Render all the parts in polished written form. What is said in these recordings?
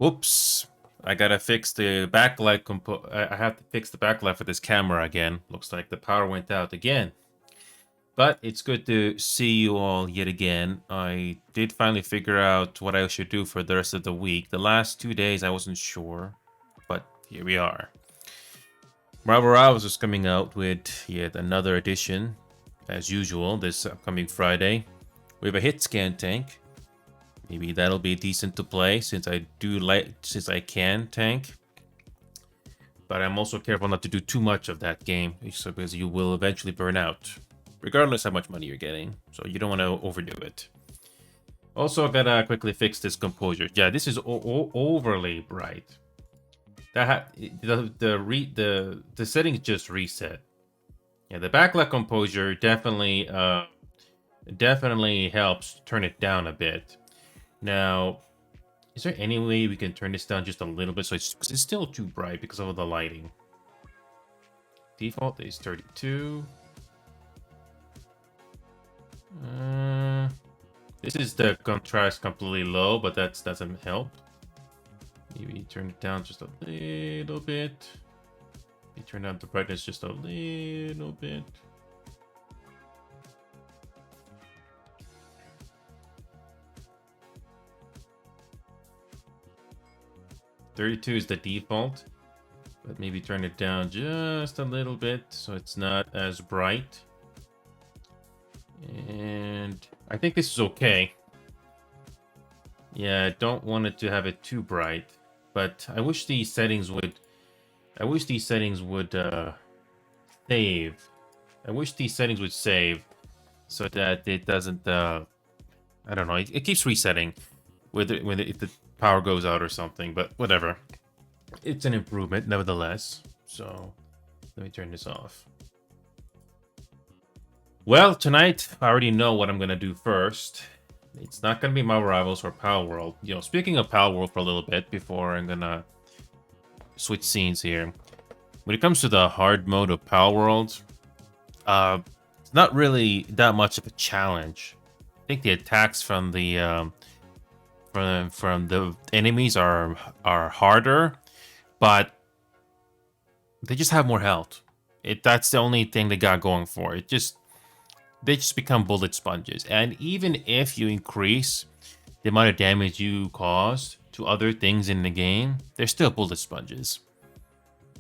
Whoops. I gotta fix the backlight I have to fix the backlight for this camera again. Looks like the power went out again. But it's good to see you all yet again. I did finally figure out what I should do for the rest of the week. The last 2 days I wasn't sure, but here we are. Marvel Rivals is coming out with yet another edition, as usual, this upcoming Friday. We have a hit scan tank. Maybe that'll be decent to play since I can tank. But I'm also careful not to do too much of that game because you will eventually burn out, regardless how much money you're getting. So you don't want to overdo it. Also, I gotta quickly fix this composure. Yeah, this is overly bright. The settings just reset. Yeah, the backlight composure definitely helps turn it down a bit. Now, is there any way we can turn this down just a little bit? So it's still too bright because of the lighting. Default is 32. This is the contrast completely low, but that doesn't help. Maybe turn it down just a little bit. Maybe turn down the brightness just a little bit. .32 is the default, but maybe turn it down just a little bit so it's not as bright. And I think this is okay. Yeah, I don't want it to have it too bright, but I wish these settings would save. I wish these settings would save so that it doesn't I don't know, it keeps resetting if the power goes out or something, but whatever. It's an improvement nevertheless. So let me turn this off. Well, tonight I already know what I'm gonna do first. It's not gonna be Marvel Rivals or Power World. You know, speaking of Power World for a little bit before I'm gonna switch scenes here. When it comes to the hard mode of Power World, it's not really that much of a challenge. I think the attacks from the enemies are harder, but they just have more health. That's the only thing they got going for it. They just become bullet sponges. And even if you increase the amount of damage you cause to other things in the game, they're still bullet sponges.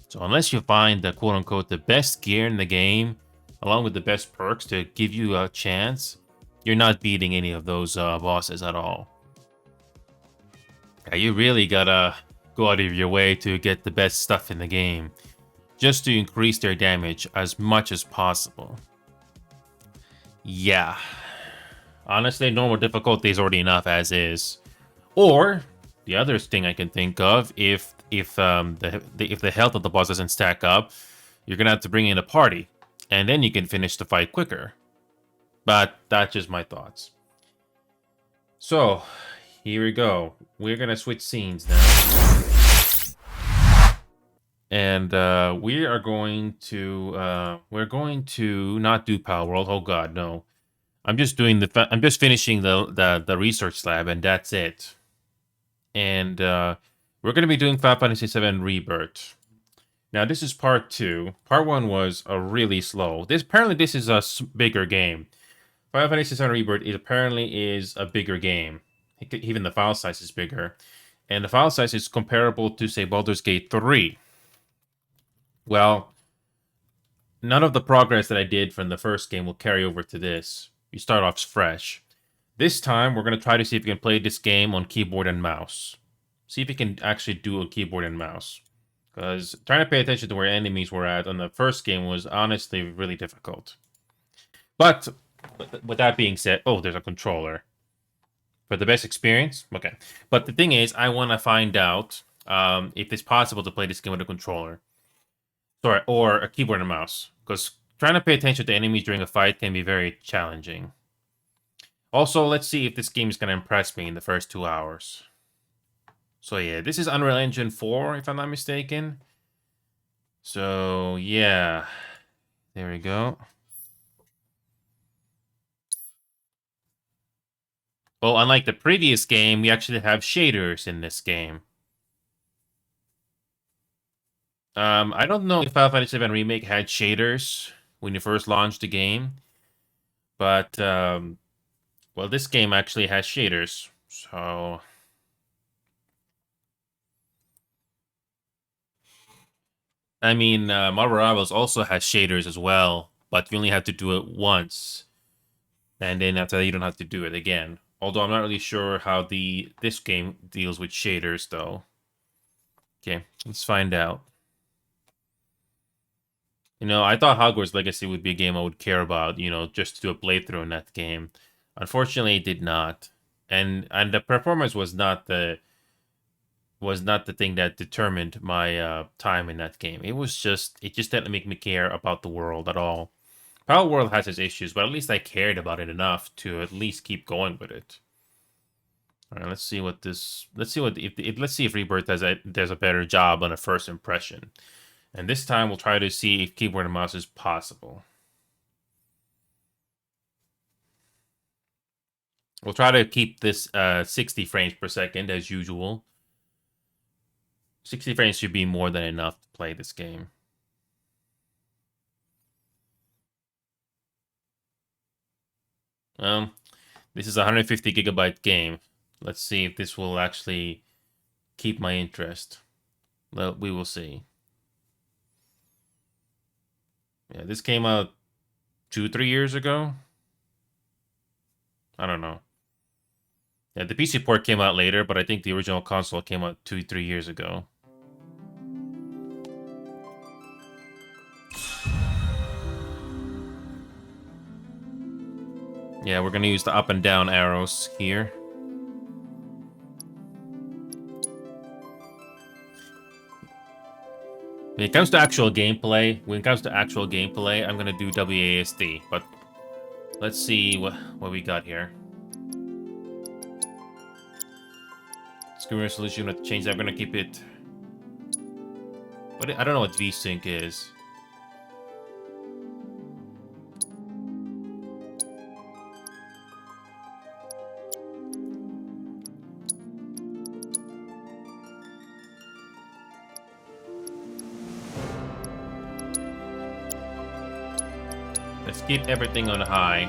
So unless you find the quote-unquote the best gear in the game, along with the best perks to give you a chance, you're not beating any of those bosses at all. Yeah, you really gotta go out of your way to get the best stuff in the game, just to increase their damage as much as possible. Yeah. Honestly, normal difficulty is already enough as is. Or the other thing I can think of, if the health of the boss doesn't stack up, you're gonna have to bring in a party, and then you can finish the fight quicker. But that's just my thoughts. So here we go. We're gonna switch scenes now, and we're going to not do Power World. Oh God, no. I'm just finishing the research lab, and that's it. And we're going to be doing Final Fantasy VII Rebirth. Now, this is part 2. Part 1 was really slow. Apparently this is a bigger game. Final Fantasy VII Rebirth apparently is a bigger game. Even the file size is bigger. And the file size is comparable to, say, Baldur's Gate 3. Well, none of the progress that I did from the first game will carry over to this. You start off fresh. This time, we're going to try to see if we can play this game on keyboard and mouse. See if we can actually do a keyboard and mouse. Because trying to pay attention to where enemies were at on the first game was honestly really difficult. But, with that being said, oh, there's a controller. For the best experience? Okay. But the thing is, I want to find out if it's possible to play this game with a controller. Sorry, or a keyboard and mouse. Because trying to pay attention to enemies during a fight can be very challenging. Also, let's see if this game is going to impress me in the first 2 hours. So yeah, this is Unreal Engine 4, if I'm not mistaken. So yeah, there we go. Well, unlike the previous game, we actually have shaders in this game. I don't know if Final Fantasy VII Remake had shaders when you first launched the game, but well, this game actually has shaders, so I mean, Marvel Rivals also has shaders as well, but you only have to do it once, and then after that you don't have to do it again. Although I'm not really sure how this game deals with shaders, though. Okay, let's find out. You know, I thought Hogwarts Legacy would be a game I would care about, you know, just to do a playthrough in that game. Unfortunately, it did not. And the performance was not the thing that determined my time in that game. It just didn't make me care about the world at all. Power World has its issues, but at least I cared about it enough to at least keep going with it. All right, let's see what this. Let's see if Rebirth does a better job on a first impression. And this time we'll try to see if keyboard and mouse is possible. We'll try to keep this 60 frames per second as usual. 60 frames should be more than enough to play this game. This is a 150 gigabyte game. Let's see if this will actually keep my interest. Well, we will see. Yeah, this came out 2-3 years ago. I don't know. Yeah, the PC port came out later, but I think the original console came out 2-3 years ago. Yeah, we're gonna use the up and down arrows here. When it comes to actual gameplay, I'm gonna do WASD, but let's see what we got here. Screen resolution, let's change that. I'm gonna keep it. I don't know what VSync is. Let's keep everything on high.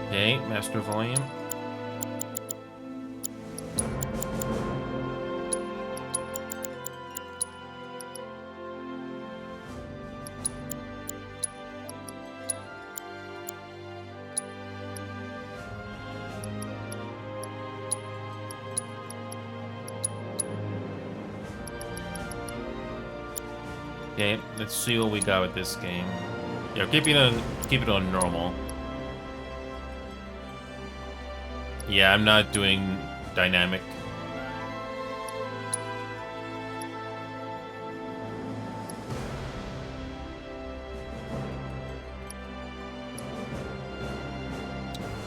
Okay, master volume. Okay, let's see what we got with this game. Yeah, keep it on normal. Yeah, I'm not doing dynamic.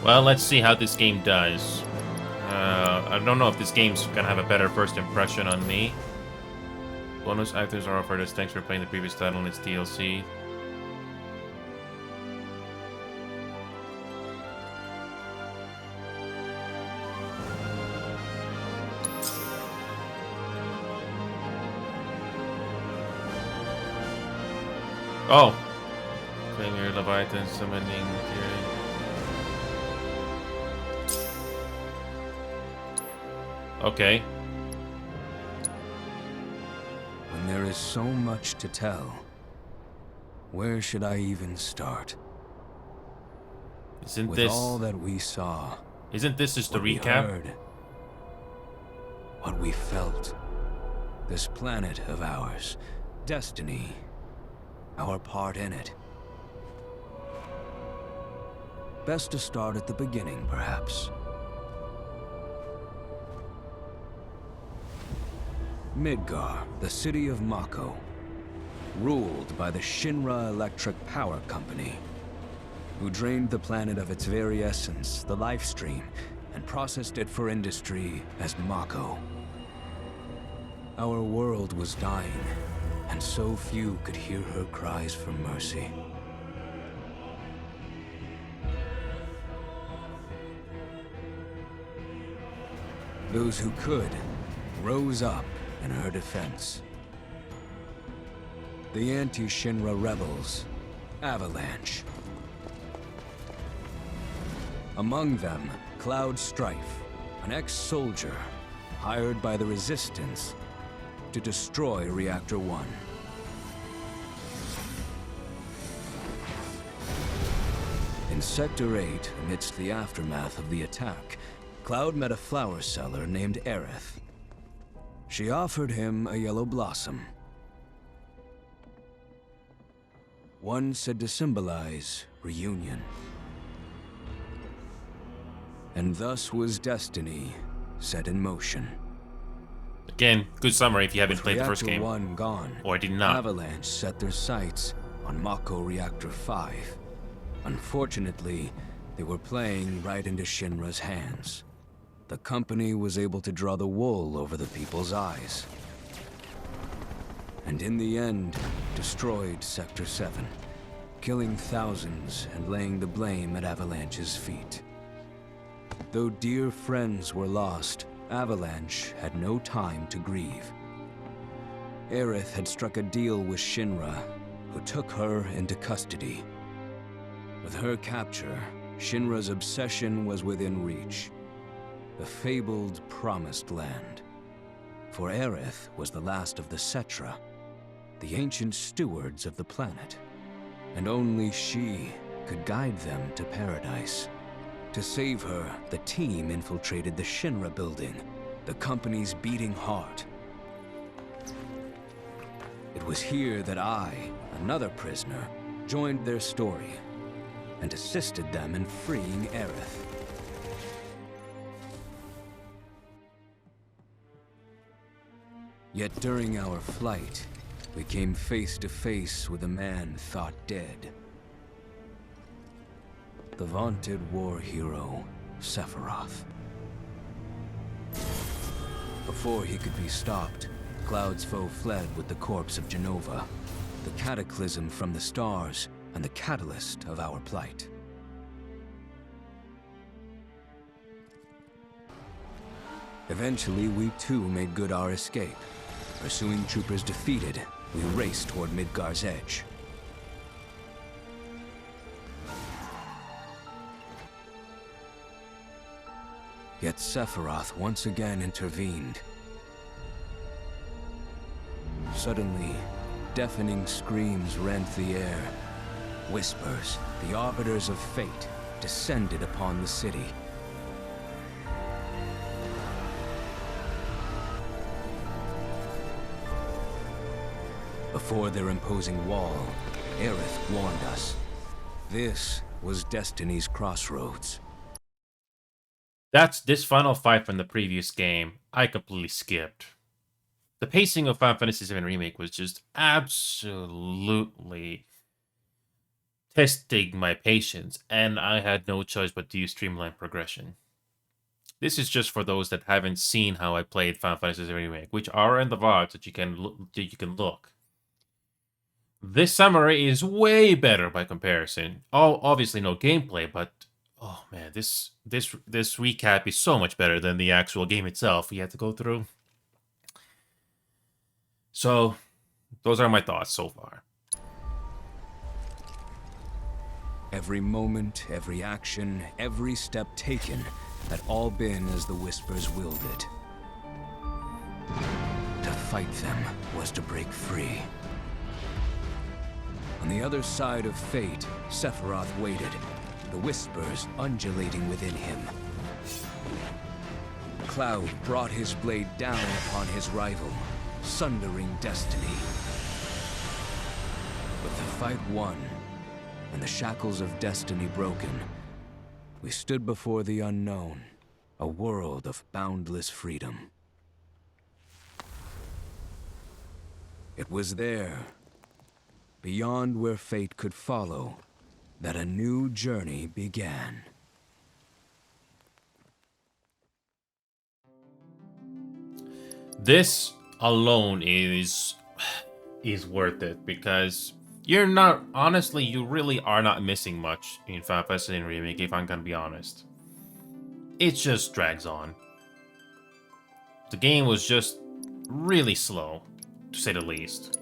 Well, let's see how this game does. I don't know if this game's gonna have a better first impression on me. Bonus items are offered as thanks for playing the previous title and its DLC. Oh! Claim your Leviathan summoning material. Okay. When there is so much to tell, where should I even start? With all that we saw, Isn't this just the what we recap? heard, what we felt, this planet of ours, destiny, our part in it. Best to start at the beginning, perhaps. Midgar, the city of Mako, ruled by the Shinra Electric Power Company, who drained the planet of its very essence, the life stream, and processed it for industry as Mako. Our world was dying, and so few could hear her cries for mercy. Those who could rose up in her defense. The anti-Shinra rebels, Avalanche. Among them, Cloud Strife, an ex-soldier hired by the Resistance to destroy Reactor 1. In Sector 8, amidst the aftermath of the attack, Cloud met a flower seller named Aerith. She offered him a yellow blossom, one said to symbolize reunion. And thus was destiny set in motion. Again, good summary if you haven't played the first Reactor game. 1 gone, Or I did not. Avalanche set their sights on Mako Reactor 5. Unfortunately, they were playing right into Shinra's hands. The company was able to draw the wool over the people's eyes. And in the end, destroyed Sector 7, killing thousands and laying the blame at Avalanche's feet. Though dear friends were lost, Avalanche had no time to grieve. Aerith had struck a deal with Shinra, who took her into custody. With her capture, Shinra's obsession was within reach. The fabled Promised Land. For Aerith was the last of the Cetra, the ancient stewards of the planet. And only she could guide them to paradise. To save her, the team infiltrated the Shinra building, the company's beating heart. It was here that I, another prisoner, joined their story and assisted them in freeing Aerith. Yet during our flight, we came face to face with a man thought dead. The vaunted war hero, Sephiroth. Before he could be stopped, Cloud's foe fled with the corpse of Genova, the cataclysm from the stars and the catalyst of our plight. Eventually, we too made good our escape. Pursuing troopers defeated, we raced toward Midgar's edge. Yet Sephiroth once again intervened. Suddenly, deafening screams rent the air. Whispers, the arbiters of fate, descended upon the city. Before their imposing wall, Aerith warned us. This was Destiny's crossroads. That's this final fight from the previous game. I completely skipped. The pacing of Final Fantasy VII Remake was just absolutely testing my patience, and I had no choice but to use streamlined progression. This is just for those that haven't seen how I played Final Fantasy VII Remake, which are in the VODs that you can look. This summary is way better by comparison. Oh, obviously no gameplay, but oh man, this recap is so much better than the actual game itself we had to go through. So, those are my thoughts so far. Every moment, every action, every step taken had all been as the Whispers willed it. To fight them was to break free. On the other side of fate, Sephiroth waited, the Whispers undulating within him. Cloud brought his blade down upon his rival, sundering destiny. With the fight won, and the shackles of destiny broken, we stood before the unknown, a world of boundless freedom. It was there, beyond where fate could follow, that a new journey began. This alone is is worth it because you're not honestly, you really are not missing much in Final Fantasy Remake. If I'm gonna be honest, it just drags on. The game was just really slow, to say the least.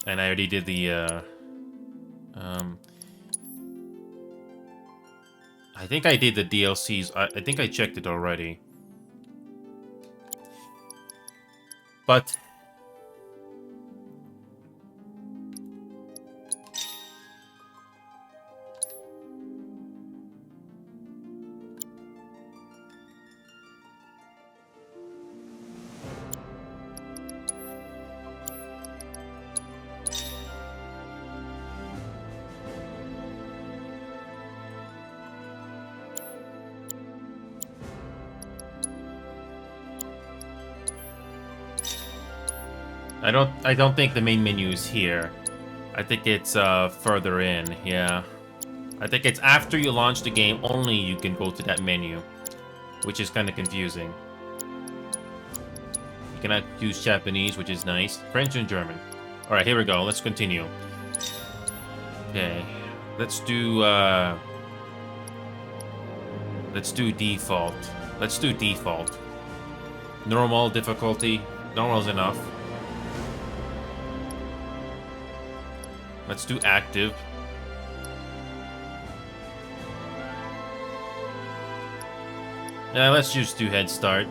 And I already did the um, I think I did the DLCs. I think I checked it already. But I don't think the main menu is here. I think it's further in, yeah. I think it's after you launch the game only you can go to that menu, which is kind of confusing. You cannot use Japanese, which is nice. French and German. Alright, here we go. Let's continue. Okay. Let's do default. Let's do default. Normal difficulty. Normal's enough. Let's do active. Let's just do head start.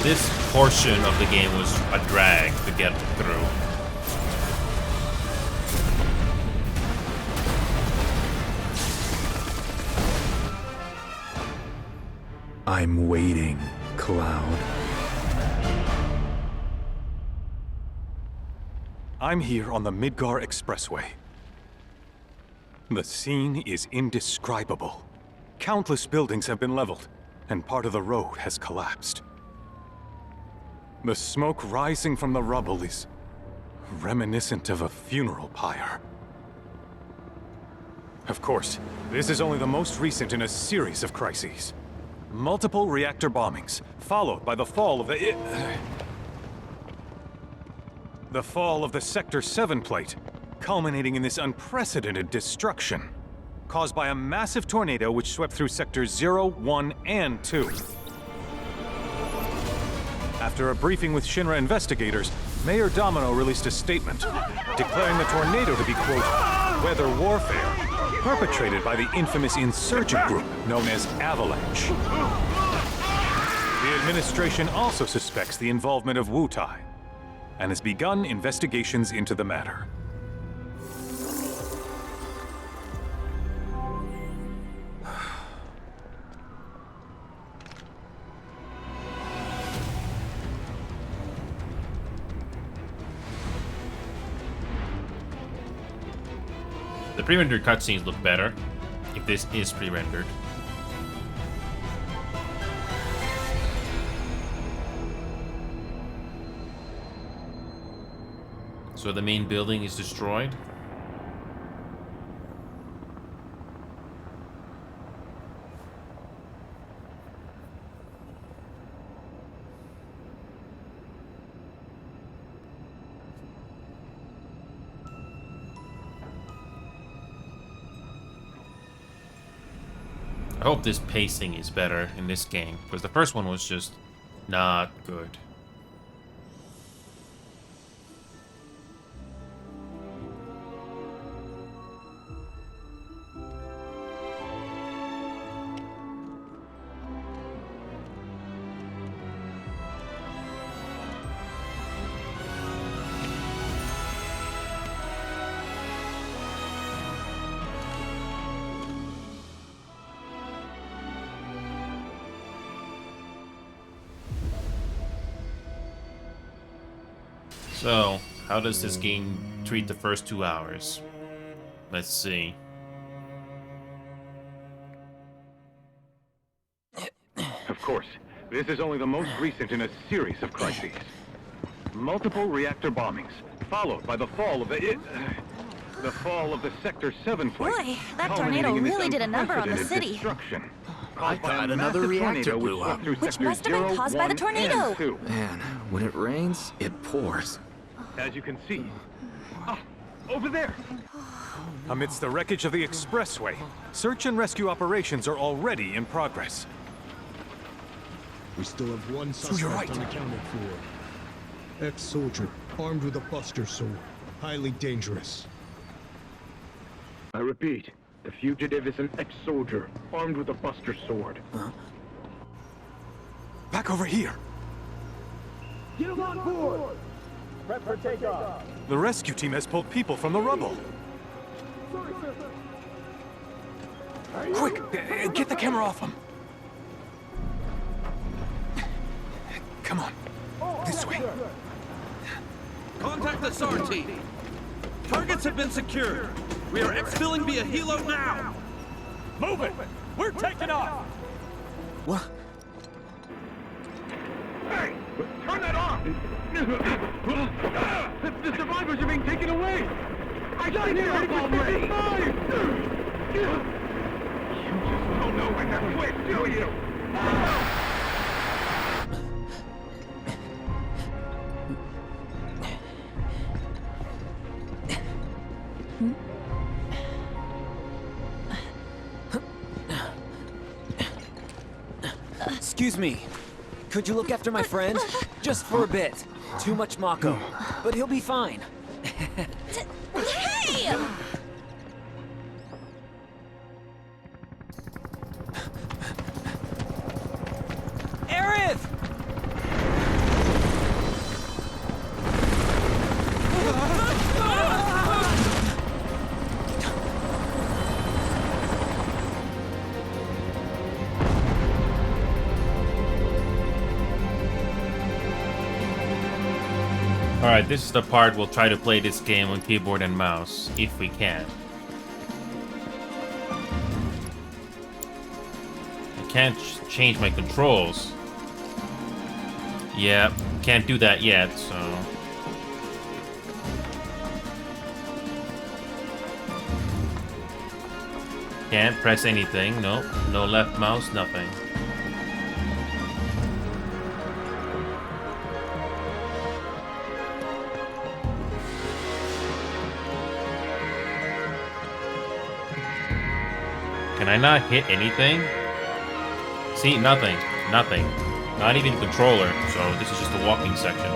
This portion of the game was a drag to get through. I'm waiting, Cloud. I'm here on the Midgar Expressway. The scene is indescribable. Countless buildings have been leveled, and part of the road has collapsed. The smoke rising from the rubble is reminiscent of a funeral pyre. Of course, this is only the most recent in a series of crises. Multiple reactor bombings, followed by the fall of the Sector 7 plate, culminating in this unprecedented destruction, caused by a massive tornado which swept through Sectors 0, 1, and 2. After a briefing with Shinra investigators, Mayor Domino released a statement, declaring the tornado to be, quote, weather warfare, perpetrated by the infamous insurgent group known as Avalanche. The administration also suspects the involvement of Wutai, and has begun investigations into the matter. The pre-rendered cutscenes look better, if this is pre-rendered. So the main building is destroyed. I hope this pacing is better in this game, because the first one was just not good. So, how does this game treat the first 2 hours? Let's see. course, this is only the most recent in a series of crises. Multiple reactor bombings, followed by the fall of the Sector 7 flight. Boy, that tornado really did a number on the city. I thought another reactor blew up. Which must have been caused by the tornado. Man, when it rains, it pours. As you can see. Ah, over there! Amidst the wreckage of the expressway, search and rescue operations are already in progress. We still have one So you're suspect right. unaccounted for. Ex-soldier, armed with a buster sword. Highly dangerous. I repeat, the fugitive is an ex-soldier, armed with a buster sword. Back over here! Get him on board! Prep for takeoff! The rescue team has pulled people from the rubble. Quick! Get the camera off him! Come on. This way. Contact the SAR team. Targets have been secured. We are exfilling via helo now. Move it. We're taking off. What? Hey! Turn that off! The survivors are being taken away! I got here already! You just don't know when to quit, do you? Excuse me. Could you look after my friend? Just for a bit. Too much Mako. But he'll be fine. Hey! Aerith! Alright, this is the part we'll try to play this game on keyboard and mouse, if we can. I can't change my controls. Yeah, can't do that yet, so... Can't press anything, nope. No left mouse, nothing. Can I not hit anything? See, nothing. Nothing. Not even controller, so this is just a walking section.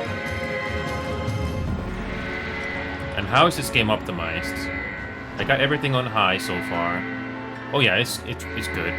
And how is this game optimized? I got everything on high so far. Oh yeah, it's good.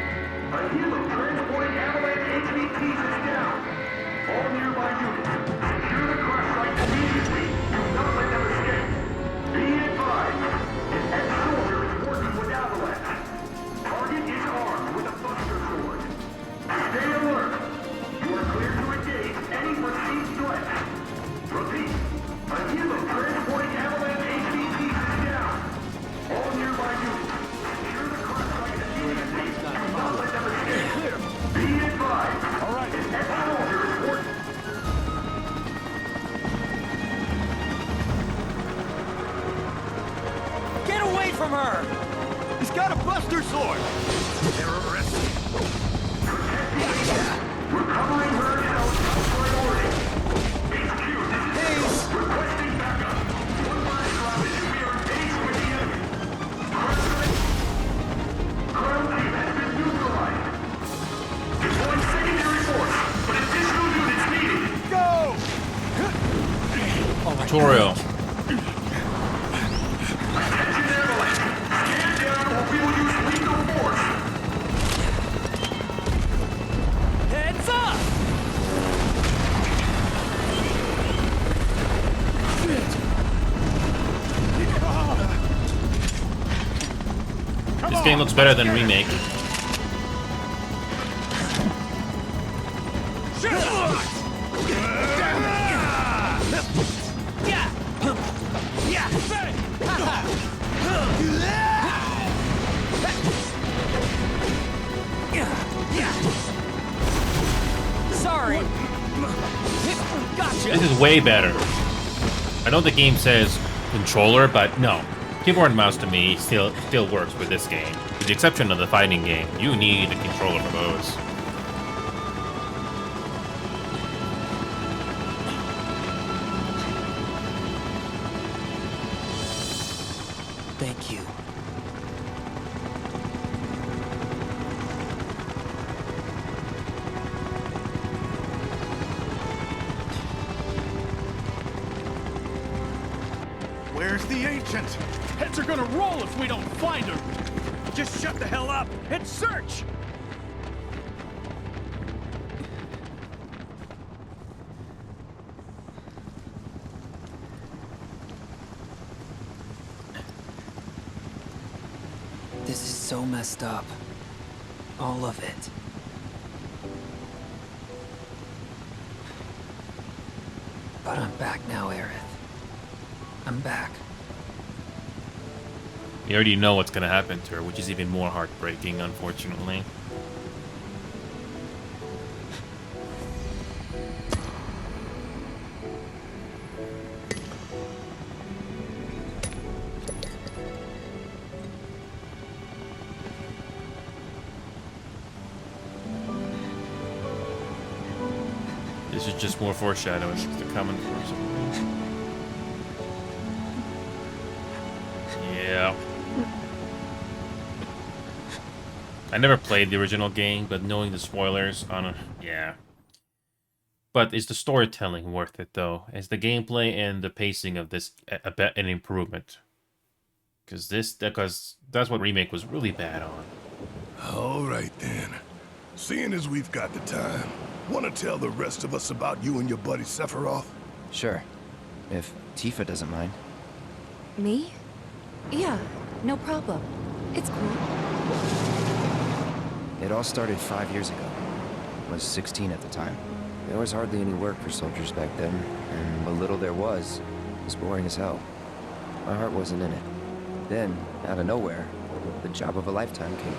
Get away from her! He's got a buster sword. They're arrested. We're covering her health priority. HQ, this is requesting backup. One last round and we are engaged with the enemy. Ground team has been neutralized. Deploying secondary force, but additional units needed. Go! Tutorial. Attention Avalanche. Stand down or we will use lethal force. Heads up! This game looks better than Remake. This is way better. I know the game says controller, but no. Keyboard and mouse to me still works with this game. With the exception of the fighting game, you need a controller for those. Thank you. Where's the ancient? Heads are gonna roll if we don't find her. Just shut the hell up and search! This is so messed up. All of it. But I'm back now, Aerith. I'm back. You already know what's gonna happen to her, which is even more heartbreaking, unfortunately. This is just more foreshadowing to come, unfortunately. Yeah. I never played the original game, but knowing the spoilers on a... yeah. But is the storytelling worth it, though? Is the gameplay and the pacing of this an improvement? Because that's what Remake was really bad on. All right, then. Seeing as we've got the time, want to tell the rest of us about you and your buddy Sephiroth? Sure. If Tifa doesn't mind. Me? Yeah, no problem. It's cool. It all started 5 years ago. I was 16 at the time. There was hardly any work for soldiers back then, and what little there was boring as hell. My heart wasn't in it. Then, out of nowhere, the job of a lifetime came.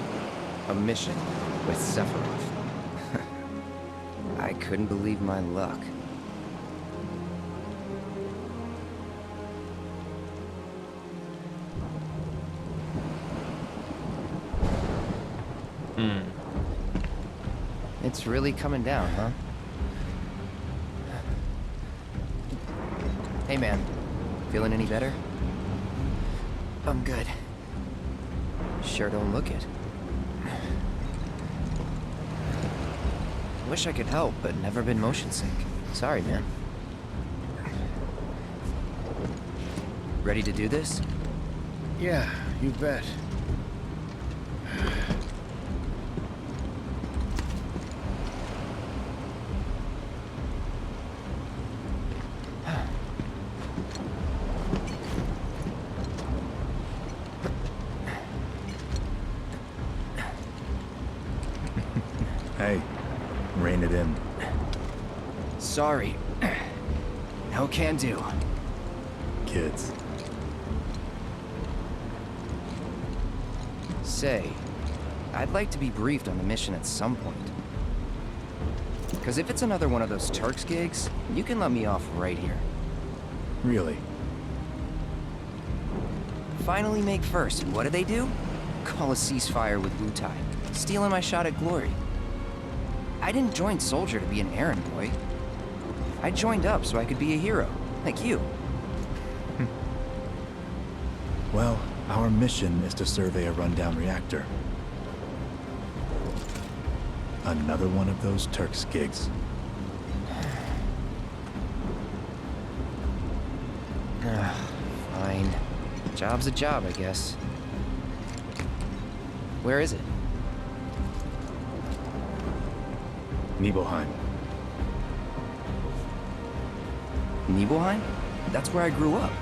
A mission with Sephiroth. I couldn't believe my luck. It's really coming down, huh? Hey, man. Feeling any better? I'm good. Sure don't look it. Wish I could help, but never been motion sick. Sorry, man. Ready to do this? Yeah, you bet. Hey, rein it in. Sorry. No can do. Kids. Say, I'd like to be briefed on the mission at some point. Because if it's another one of those Turks gigs, you can let me off right here. Really? Finally make first, and what do they do? Call a ceasefire with Wutai, stealing my shot at glory. I didn't join Soldier to be an errand boy. I joined up so I could be a hero, like you. Well, our mission is to survey a rundown reactor. Another one of those Turks gigs. Fine. Job's a job, I guess. Where is it? Nibelheim. Nibelheim? That's where I grew up.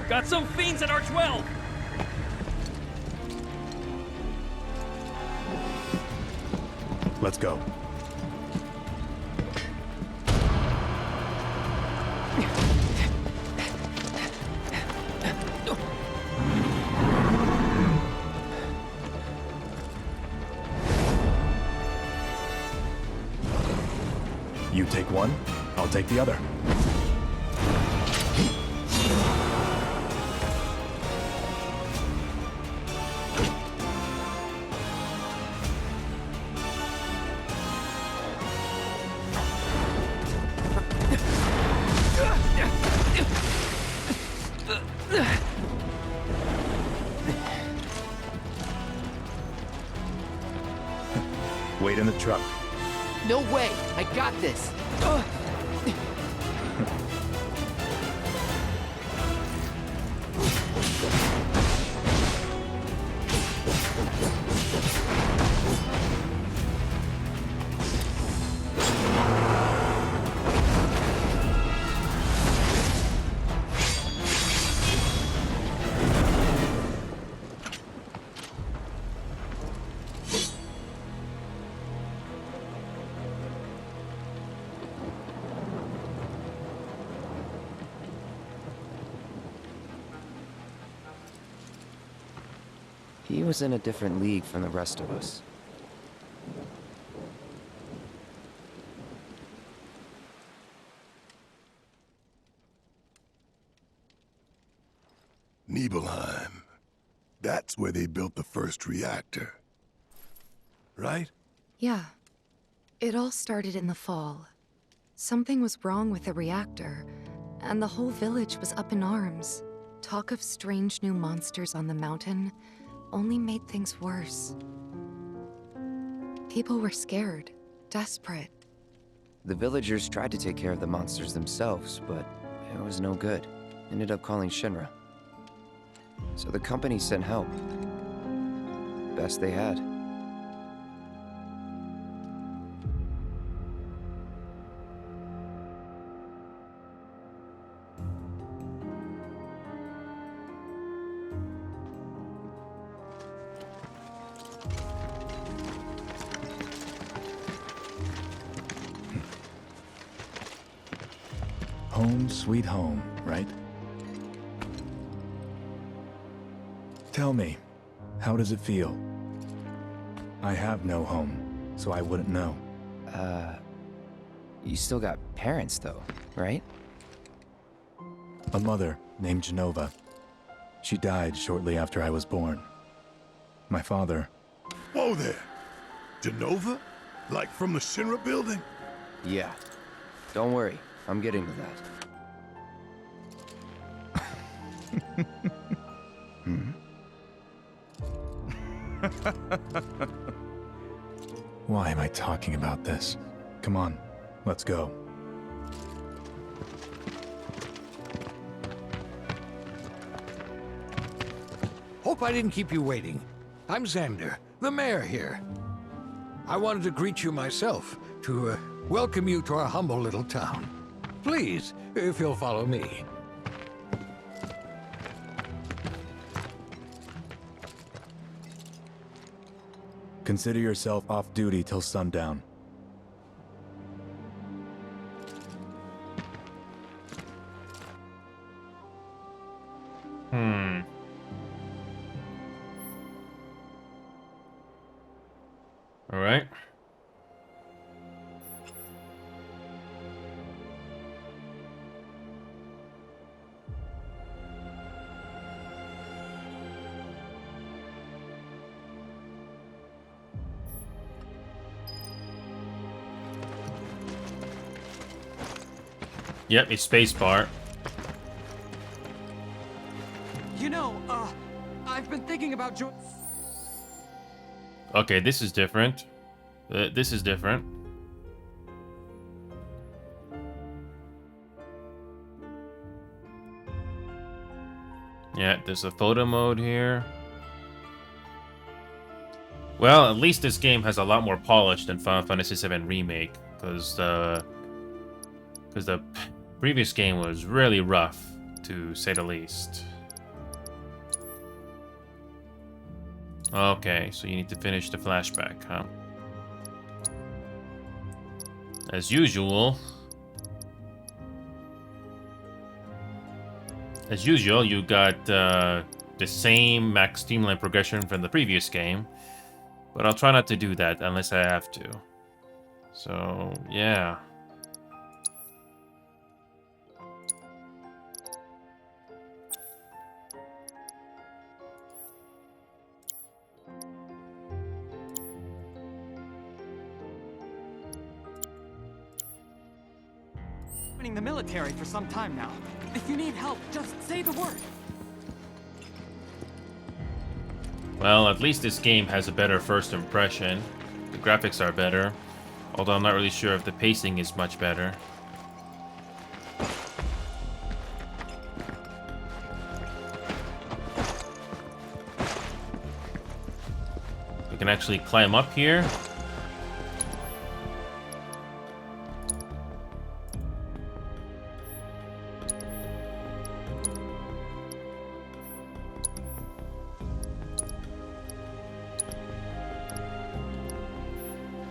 Got some fiends at R12! Let's go. You take one, I'll take the other. Wait in the truck. No way! I got this! He was in a different league from the rest of us. Nibelheim. That's where they built the first reactor. Right? Yeah. It all started in the fall. Something was wrong with the reactor, and the whole village was up in arms. Talk of strange new monsters on the mountain only made things worse. People were scared, desperate. The villagers tried to take care of the monsters themselves, but it was no good. Ended up calling Shinra. So the company sent help. Best they had. Home sweet home, right? Tell me, how does it feel? I have no home, so I wouldn't know. You still got parents though, right? A mother named Genova. She died shortly after I was born. My father... Whoa there! Genova? Like from the Shinra building? Yeah. Don't worry, I'm getting to that. Why am I talking about this? Come on, let's go. Hope I didn't keep you waiting. I'm Xander, the mayor here. I wanted to greet you myself, to welcome you to our humble little town. Please, if you'll follow me. Consider yourself off duty till sundown. All right. Yep, it's spacebar. You know, I've been thinking about Okay, this is different. This is different. Yeah, there's a photo mode here. Well, at least this game has a lot more polish than Final Fantasy VII Remake, because the previous game was really rough, to say the least. Okay, so you need to finish the flashback, huh? As usual, you got the same max streamline progression from the previous game, but I'll try not to do that unless I have to. So, yeah. joining the military for some time now. If you need help, just say the word. Well, at least this game has a better first impression. The graphics are better, although I'm not really sure if the pacing is much better. We can actually climb up here.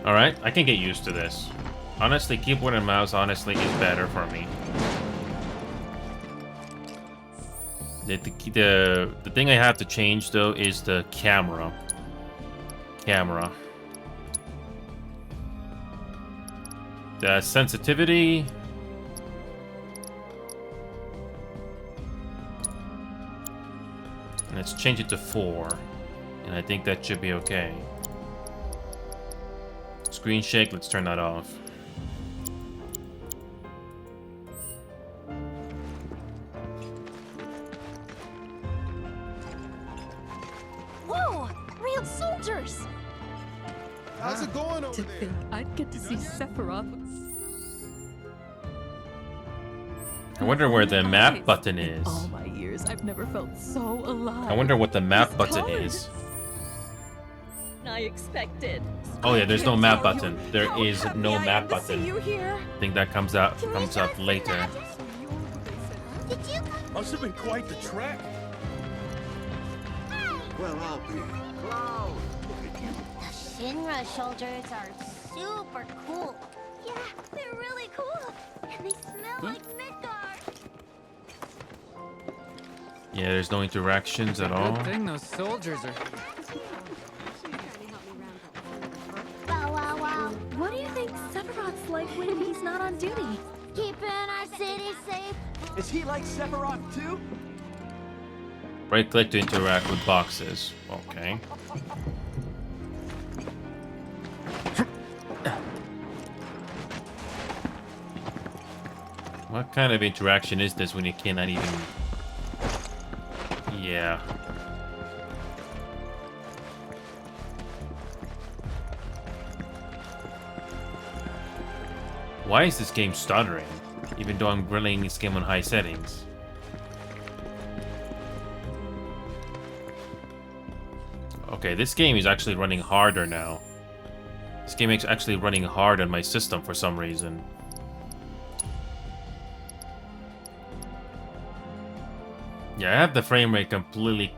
Alright, I can get used to this. Honestly, keyboard and mouse honestly is better for me. The thing I have to change though is the camera. The sensitivity. Let's change it to 4. And I think that should be okay. Screen shake, let's turn that off. Whoa! Real soldiers! How's it going over To there? think I'd get to see Sephiroth. I wonder where the map button is. All my years, I've never felt so alive. I wonder what the map button is. I expected. Oh yeah, there's no map button. There is no map button. You here? I think that comes up later. Must have been quite the trek. Well, I'll be. Cloud! The Shinra soldiers are super cool. Yeah, they're really cool. And they smell like Midgar. Yeah, there's no interactions at all. Good thing those soldiers are... Wow, wow, wow. What do you think Sephiroth's like when he's not on duty? Keeping our city safe. Is he like Sephiroth too? Right click to interact with boxes. Okay. What kind of interaction is this when you cannot even... Yeah. Why is this game stuttering? Even though I'm running this game on high settings. Okay, this game is actually running harder now. This game is actually running hard on my system for some reason. Yeah, I have the frame rate completely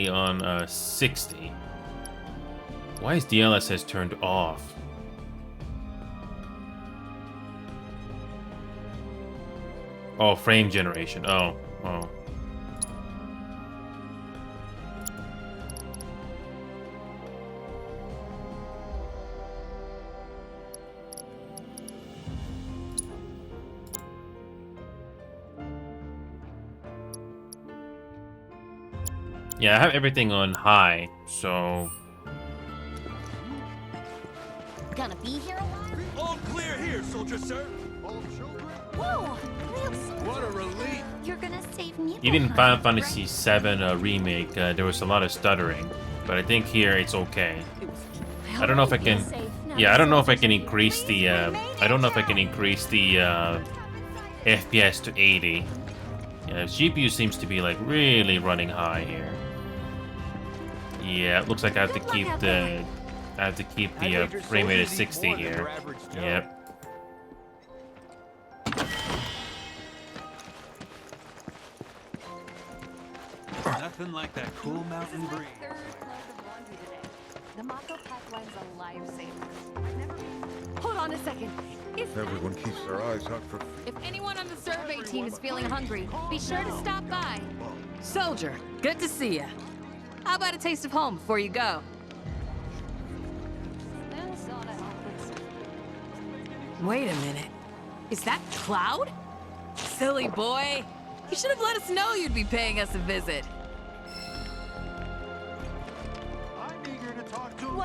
on 60. Why is DLSS turned off? Oh, frame generation. Oh. Yeah, I have everything on high, so... Gonna be here a while? All clear here, soldier sir. Whoa! Real soldiers. What a relief. You're gonna save me. Even in Final Fantasy VII Remake, there was a lot of stuttering. But I think here it's okay. I don't know if I can... Yeah, I don't know if I can increase the... I don't know if I can increase the FPS to 80. Yeah, GPU seems to be like really running high here. Yeah, it looks like I have to keep the... I have to keep the frame rate at 60 here. Yep. Nothing like that cool mountain breeze. The Mako pipeline's a lifesaver. Hold on a second. Everyone keeps their eyes out for... If anyone on the survey team is feeling hungry, be sure to stop by. Soldier, good to see you. How about a taste of home before you go? Wait a minute. Is that Cloud? Silly boy. You should have let us know you'd be paying us a visit.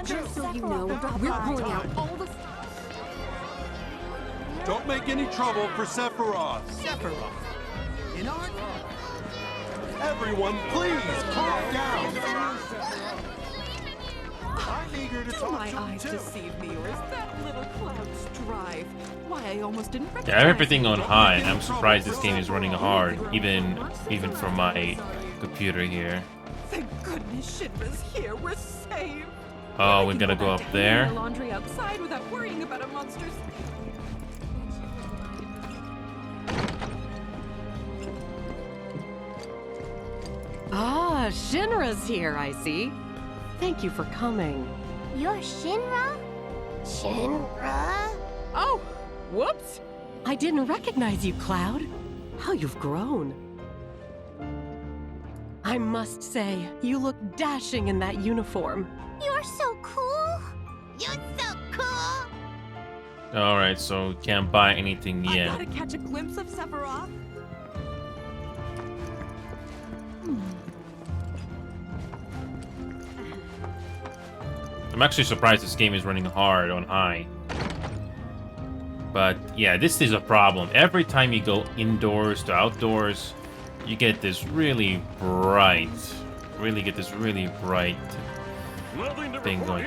Just so you know, we're pulling out all the... Don't make any trouble for Sephiroth. Sephiroth? In our... Everyone, please, calm down. I'm eager to Do talk my to him eyes too. deceive me, or is that little cloud's drive? Why, I almost didn't recognize Yeah, I have everything on you. high. I'm surprised this game is running hard, even for my computer here. Thank goodness Shinra's here. We're saved. Oh, we're gonna go up Hanging there. the laundry outside without worrying about a monster's. Ah, Shinra's here, I see. Thank you for coming. You're Shinra? Shinra? Oh, whoops! I didn't recognize you, Cloud. How you've grown. I must say, you look dashing in that uniform. You're so cool. You're so cool. Alright, so can't buy anything yet. Gotta catch a glimpse of Sephiroth. I'm actually surprised this game is running hard on high. But yeah, this is a problem. Every time you go indoors to outdoors, you get this really bright, thing going.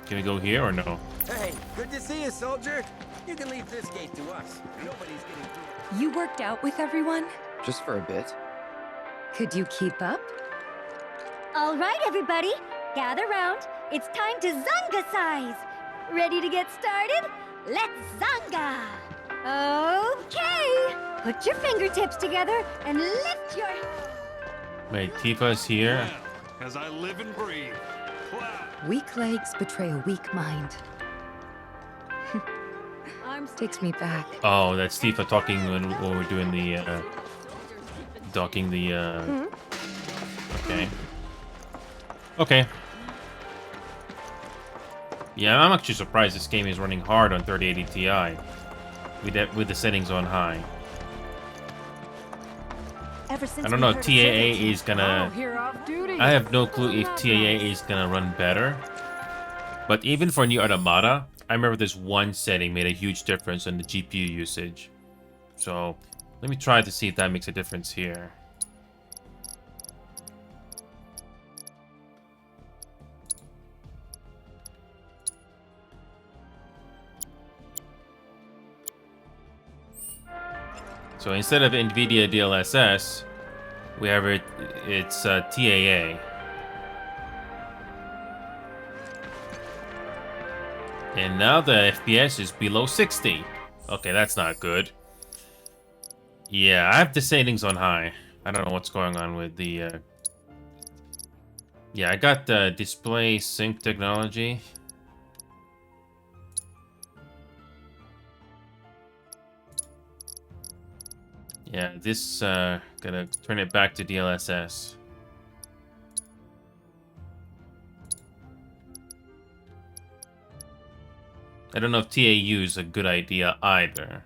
Can we go here or no? Hey, good to see you, soldier. You can leave this gate to us. Nobody's getting through. You worked out with everyone? Just for a bit. Could you keep up? All right, everybody. Gather round. It's time to Zanga size. Ready to get started? Let's Zanga. Okay. Put your fingertips together and lift your... Wait, Tifa's here? As I live and breathe. Weak legs betray a weak mind. Takes me back. Oh, that's Tifa talking when we're doing the, docking the, Okay. Okay. Yeah, I'm actually surprised this game is running hard on 3080 Ti. With the settings on high. I don't know if TAA is gonna... I have no clue if TAA is gonna run better. But even for New Automata, I remember this one setting made a huge difference in the GPU usage. So, let me try to see if that makes a difference here. So instead of NVIDIA DLSS, we have it's TAA. And now the FPS is below 60. Okay, that's not good. Yeah, I have the settings on high. I don't know what's going on with the... Yeah, I got the display sync technology. Yeah, this, gonna turn it back to DLSS. I don't know if TAU is a good idea either.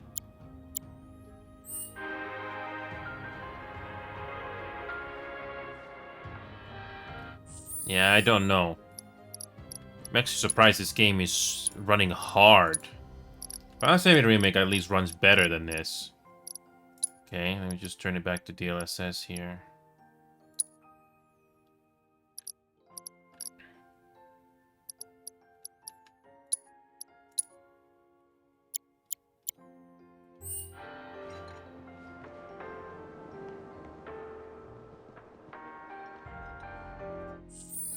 Yeah, I don't know. I'm actually surprised this game is running hard. Final Fantasy Remake at least runs better than this. Okay, let me just turn it back to DLSS here.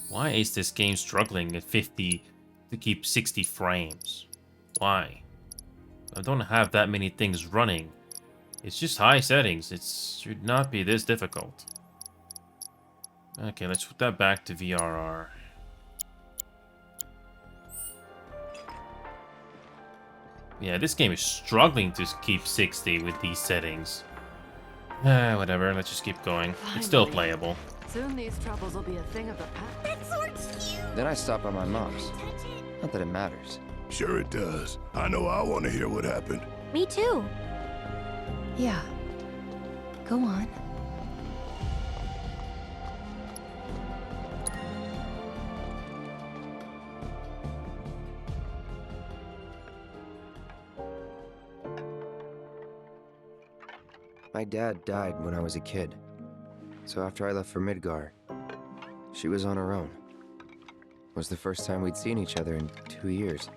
Why is this game struggling at 50 to keep 60 frames? Why? I don't have that many things running. It's just high settings. It should not be this difficult. Okay, let's put that back to VRR. Yeah, this game is struggling to keep 60 with these settings. Whatever, let's just keep going. It's still playable. Soon these troubles will be a thing of the past. That sword's cute. Then I stopped by my mom's. Not that it matters. Sure it does. I know I want to hear what happened. Me too. Yeah. Go on. My dad died when I was a kid. So after I left for Midgar, she was on her own. It was the first time we'd seen each other in 2 years.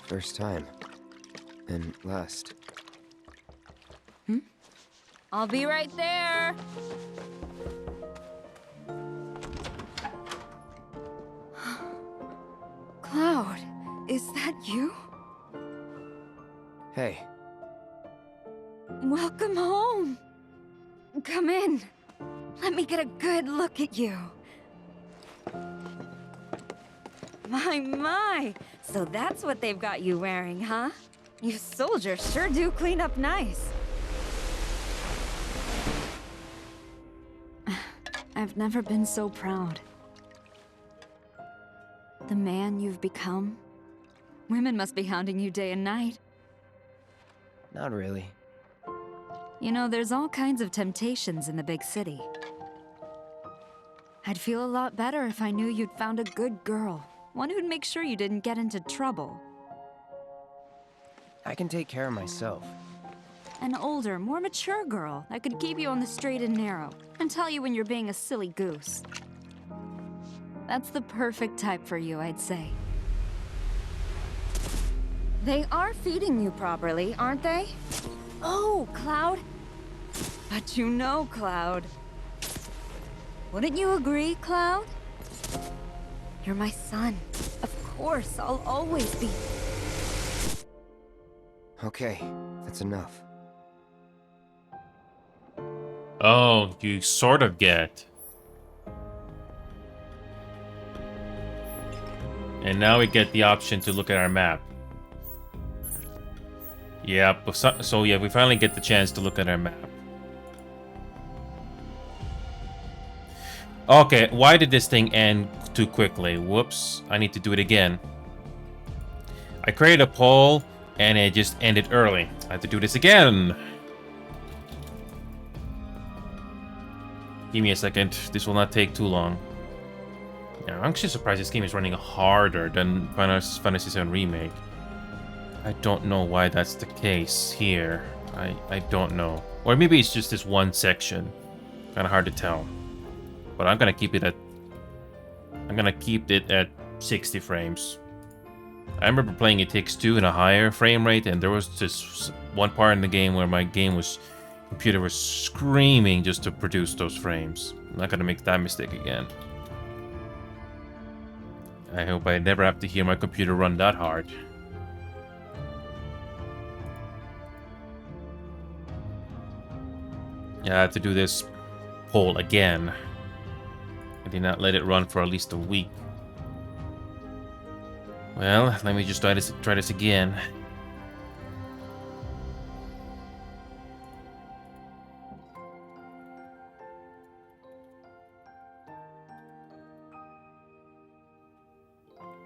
First time. And last. I'll be right there. Cloud, is that you? Hey. Welcome home. Come in. Let me get a good look at you. My. So that's what they've got you wearing, huh? You soldiers sure do clean up nice. I've never been so proud. The man you've become. Women must be hounding you day and night. Not really. You know, there's all kinds of temptations in the big city. I'd feel a lot better if I knew you'd found a good girl. One who'd make sure you didn't get into trouble. I can take care of myself. An older, more mature girl that could keep you on the straight and narrow and tell you when you're being a silly goose. That's the perfect type for you, I'd say. They are feeding you properly, aren't they? Oh, Cloud. But you know, Cloud. Wouldn't you agree, Cloud? You're my son. Of course, I'll always be. Okay, that's enough. Oh, you sort of get. And now we get the option to look at our map. Yeah, so yeah, we finally get the chance to look at our map. Okay, why did this thing end too quickly? Whoops, I need to do it again. I created a poll and it just ended early. I have to do this again. Give me a second, this will not take too long. Yeah, I'm actually surprised this game is running harder than Final Fantasy VII Remake. I don't know why that's the case here. I don't know. Or maybe it's just this one section. Kind of hard to tell. But I'm gonna keep it at 60 frames. I remember playing It Takes Two in a higher frame rate, and there was just one part in the game where my computer was screaming just to produce those frames. I'm not gonna make that mistake again. I hope I never have to hear my computer run that hard. Yeah, I have to do this poll again. I did not let it run for at least a week. Well, let me just try this again.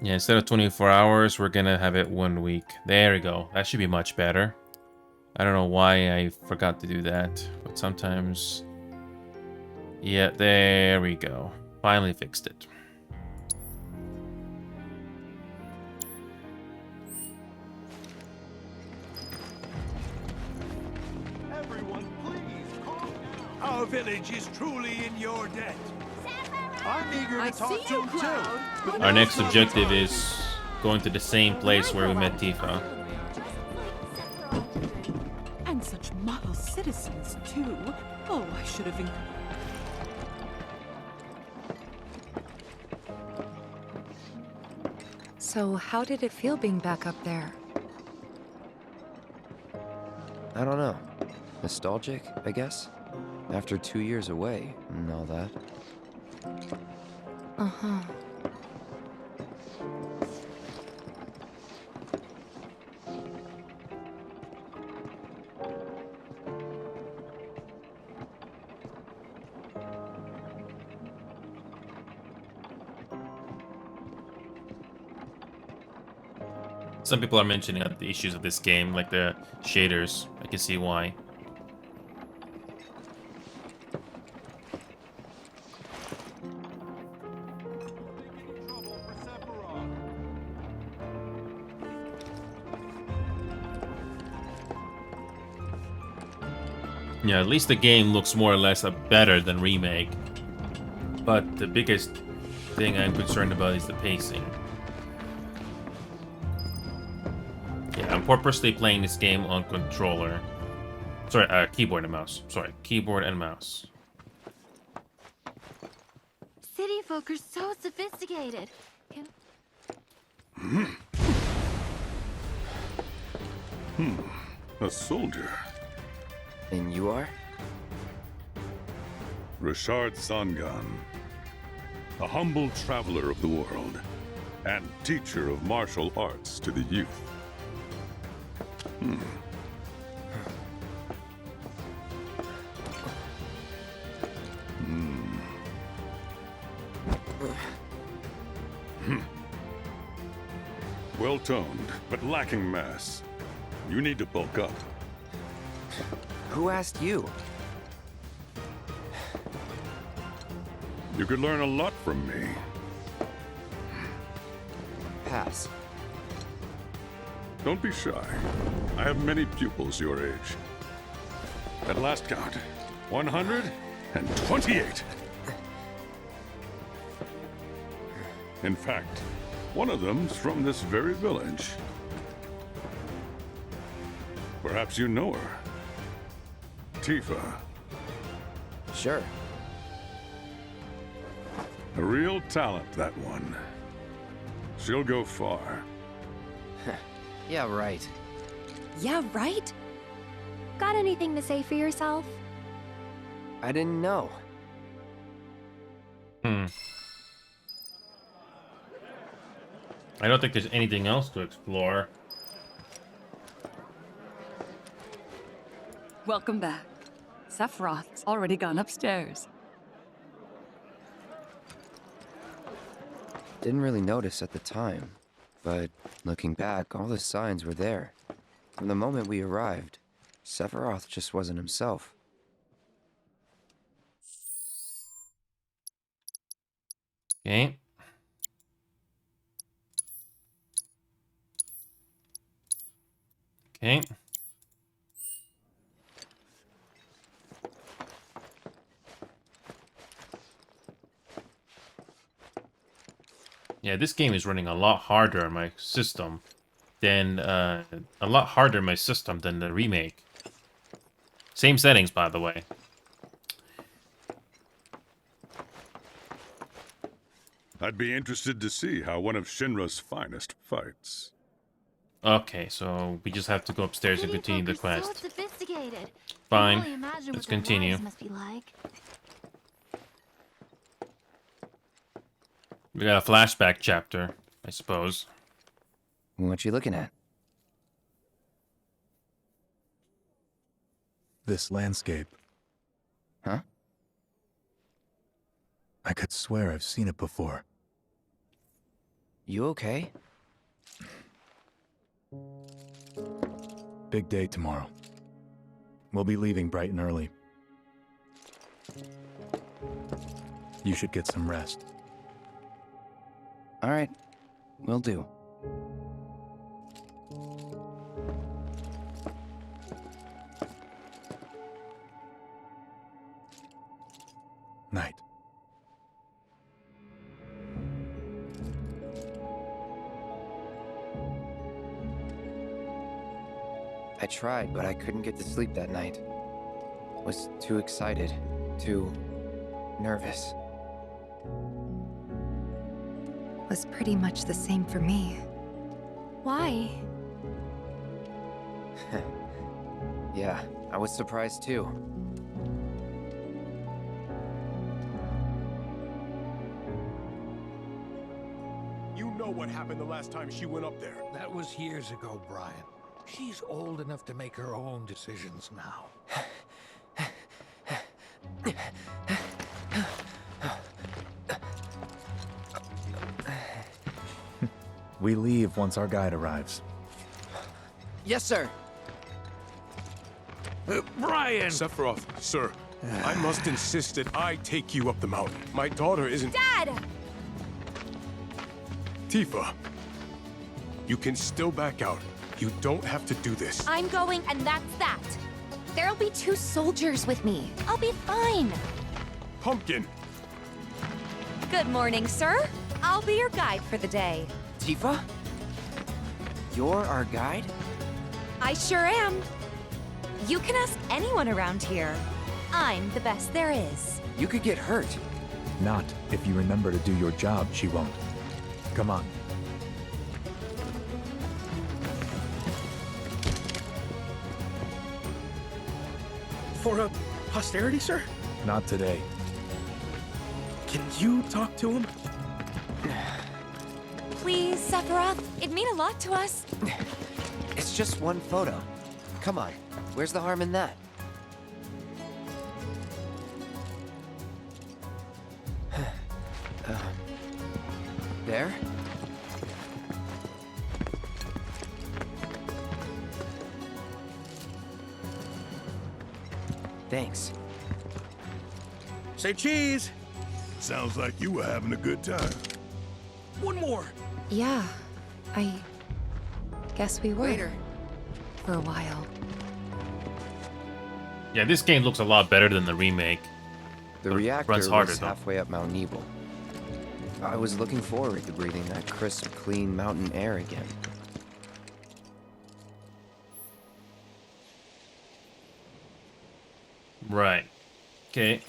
Yeah, instead of 24 hours, we're gonna have it 1 week. There we go. That should be much better. I don't know why I forgot to do that, but sometimes... Yeah, there we go. Finally fixed it. Everyone, please calm down. Our village is truly in your debt. I'm eager to talk to him too. Our next objective is going to the same place where we met Tifa. And such model citizens, too. Oh, I should have... So, how did it feel being back up there? I don't know. Nostalgic, I guess? After 2 years away and all that. Uh-huh. Some people are mentioning the issues of this game, like the shaders. I can see why. Yeah, at least the game looks more or less better than remake. But the biggest thing I'm concerned about is the pacing. Yeah, I'm purposely playing this game on controller. Sorry, keyboard and mouse. Sorry, keyboard and mouse. City folk are so sophisticated. A soldier. And you are? Richard Sangan. A humble traveler of the world, and teacher of martial arts to the youth. Well-toned, but lacking mass. You need to bulk up. Who asked you? You could learn a lot from me. Pass. Don't be shy. I have many pupils your age. At last count, 128. In fact, one of them's from this very village. Perhaps you know her. Tifa. Sure. A real talent, that one. She'll go far. Yeah, right. Yeah, right? Got anything to say for yourself? I didn't know. I don't think there's anything else to explore. Welcome back. Sephiroth's already gone upstairs. Didn't really notice at the time, but looking back, all the signs were there. From the moment we arrived, Sephiroth just wasn't himself. Okay. Okay. Yeah, this game is running a lot harder on my system than the remake. Same settings, by the way. I'd be interested to see how one of Shinra's finest fights. Okay, so we just have to go upstairs and continue the quest. So sophisticated. Fine. Can only imagine Let's what their continue. lives must be like. We got a flashback chapter, I suppose. What you looking at? This landscape. Huh? I could swear I've seen it before. You okay? Big day tomorrow. We'll be leaving bright and early. You should get some rest. All right, will do. Night. I tried, but I couldn't get to sleep that night. Was too excited, too nervous. Was pretty much the same for me. Why? Yeah, I was surprised too. You know what happened the last time she went up there. That was years ago, Brian. She's old enough to make her own decisions now. We leave once our guide arrives. Yes, sir. Brian! Sephiroth, sir, I must insist that I take you up the mountain. My daughter isn't... Dad! Tifa, you can still back out. You don't have to do this. I'm going, and that's that. There'll be 2 soldiers with me. I'll be fine. Pumpkin. Good morning, sir. I'll be your guide for the day. Tifa? You're our guide? I sure am. You can ask anyone around here. I'm the best there is. You could get hurt. Not if you remember to do your job, she won't. Come on. For posterity, sir? Not today. Can you talk to him? Please, Sephiroth. It'd mean a lot to us. It's just one photo. Come on. Where's the harm in that? There? Thanks. Say cheese! Sounds like you were having a good time. One more! Yeah, I guess we were. Waiter. For a while. Yeah, this game looks a lot better than the remake. The But it reactor runs harder, was though. halfway up Mount Nebel. I was looking forward to breathing that crisp, clean mountain air again. Right. Okay.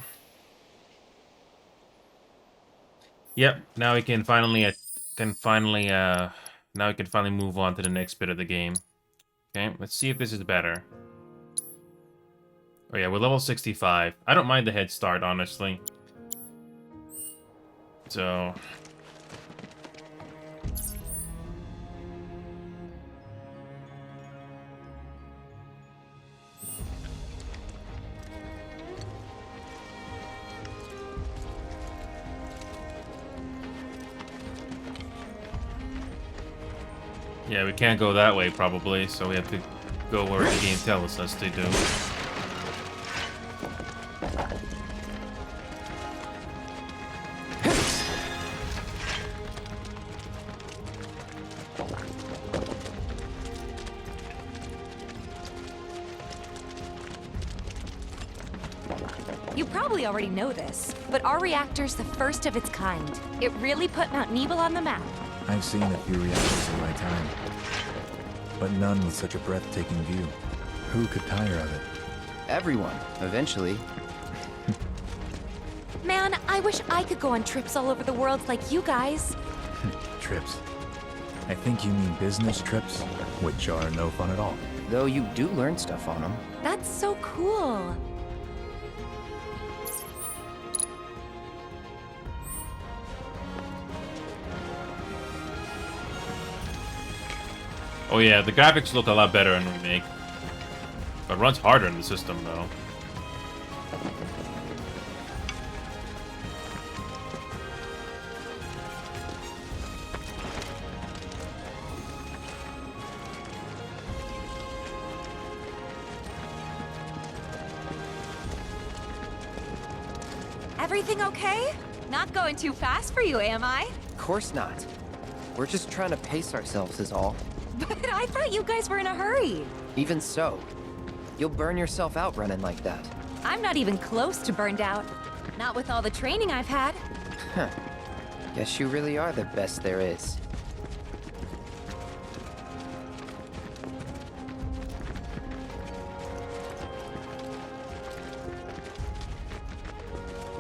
Yep. Now we can finally now we can finally move on to the next bit of the game. Okay. Let's see if this is better. Oh yeah, we're level 65. I don't mind the head start, honestly. So. Yeah, we can't go that way probably, so we have to go where the game tells us to do. You probably already know this, but our reactor's the first of its kind. It really put Mount Nebel on the map. I've seen a few reactors in my time, but none with such a breathtaking view. Who could tire of it? Everyone, eventually. Man, I wish I could go on trips all over the world like you guys. Trips. I think you mean business trips, which are no fun at all. Though you do learn stuff on them. That's so cool. Oh yeah, the graphics look a lot better in Remake. But it runs harder in the system though. Everything okay? Not going too fast for you, am I? Of course not. We're just trying to pace ourselves is all. But I thought you guys were in a hurry. Even so, you'll burn yourself out running like that. I'm not even close to burned out. Not with all the training I've had. Huh. Guess you really are the best there is.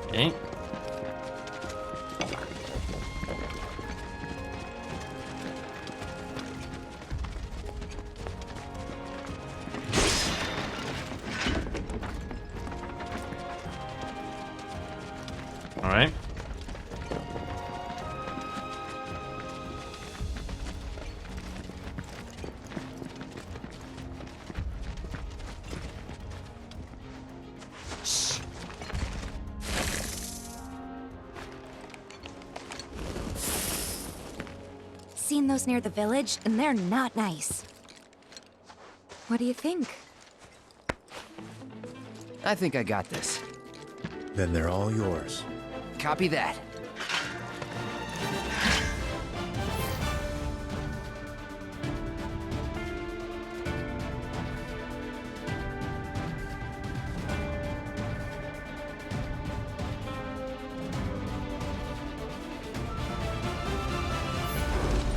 Okay. All right. Seen those near the village, and they're not nice. What do you think? I think I got this. Then they're all yours. Copy that.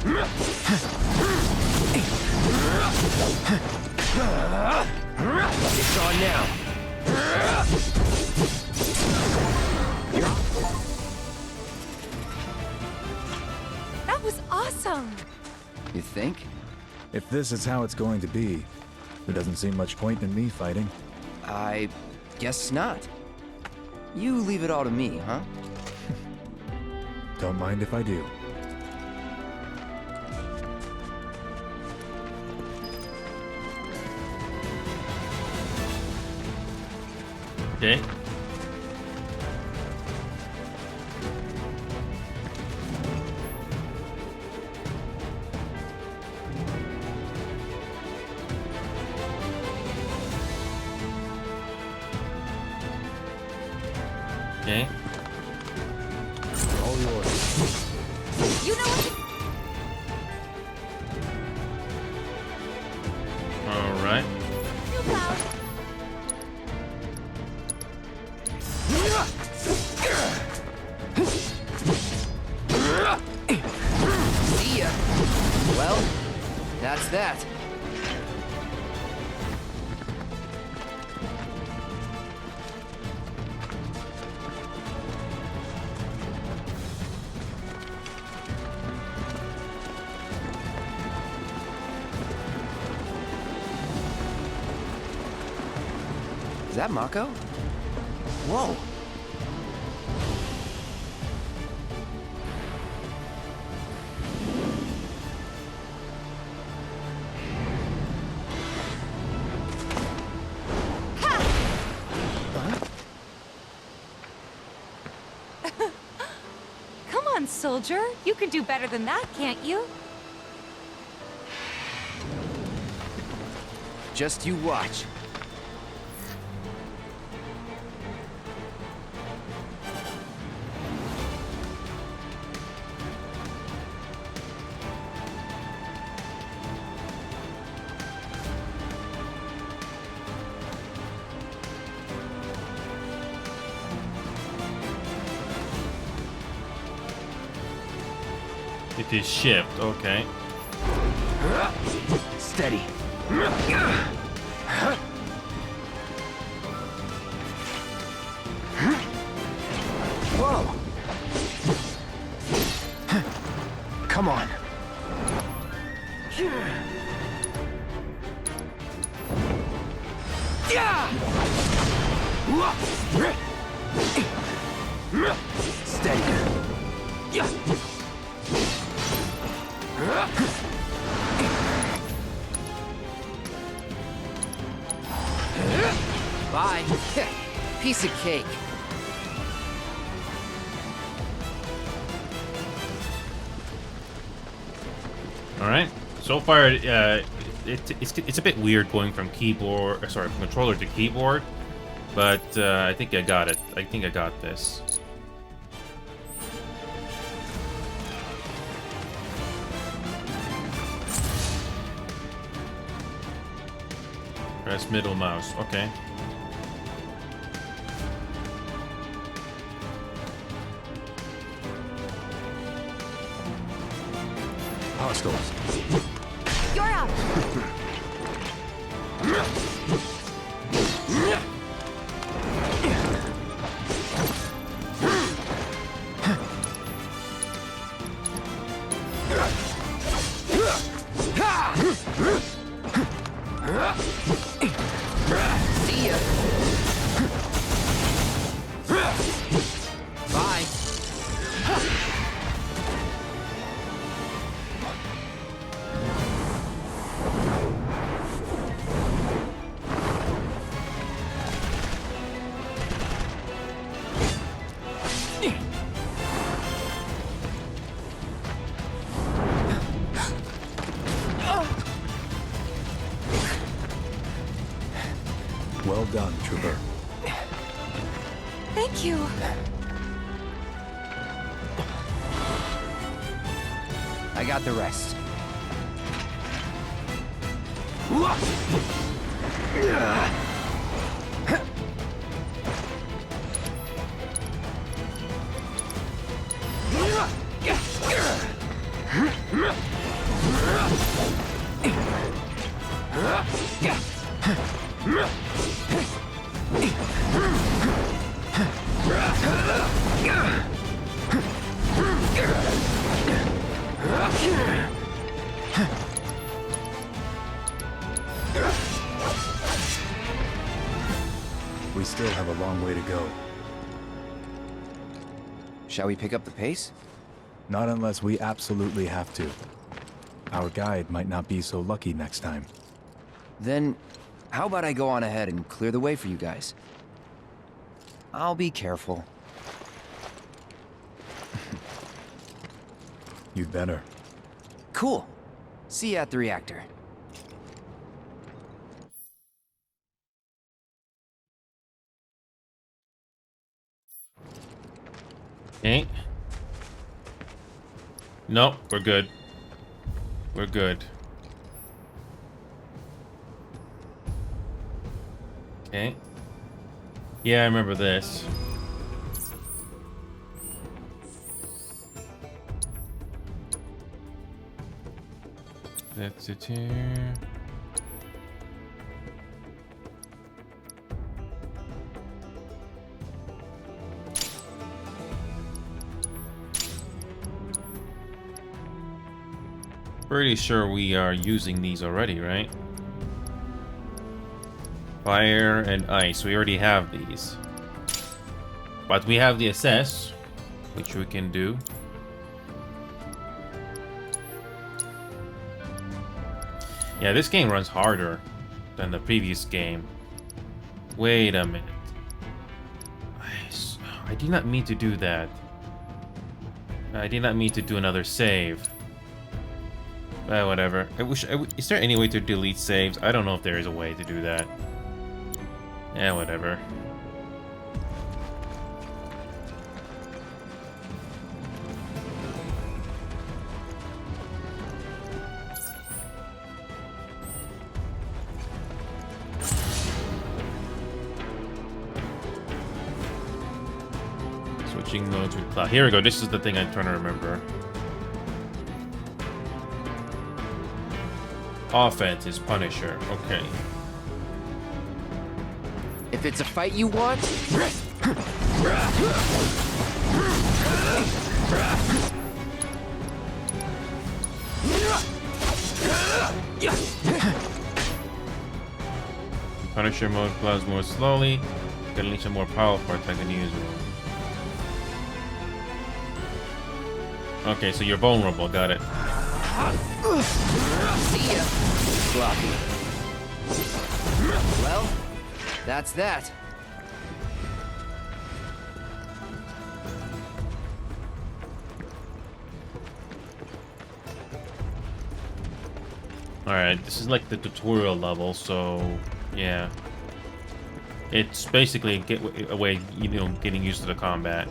It's on now. That was awesome! You think? If this is how it's going to be, there doesn't seem much point in me fighting. I guess not. You leave it all to me, huh? Don't mind if I do. Okay. Okay. All yours. You know what? All right. You, Cloud. See ya. Well, that's that. Is that Mako? Whoa. Come on, soldier. You can do better than that, can't you? Just you watch. It is shipped, okay. Steady. Whoa! Come on. Steady. Bye. Piece of cake. All right. So far, it's a bit weird going from keyboard, sorry, from controller to keyboard, but I think I got it. I think I got this. Press middle mouse. Okay. Hostiles. You're up! See ya. Bye. Well done, Trooper. Thank you. I got the rest. We still have a long way to go. Shall we pick up the pace? Not unless we absolutely have to. Our guide might not be so lucky next time. Then, how about I go on ahead and clear the way for you guys? I'll be careful. You'd better. Cool. See you at the reactor. Okay. Nope, we're good. We're good. Okay. Yeah, I remember this. That's it here. Pretty sure we are using these already, right? Fire and ice. We already have these. But we have the assess, which we can do. Yeah, this game runs harder than the previous game. Wait a minute. I did not mean to do that. I did not mean to do another save. Whatever. Is there any way to delete saves? I don't know if there is a way to do that. Yeah, whatever. Switching modes with cloud. Here we go. This is the thing I'm trying to remember. Offense is Punisher. Okay. If it's a fight you want... Punisher mode flows more slowly. Gonna need some more powerful attack than usual. Okay, so you're vulnerable. Got it. See ya. Sloppy. Well, that's that. Alright, this is like the tutorial level, so yeah. It's basically a way, you know, getting used to the combat.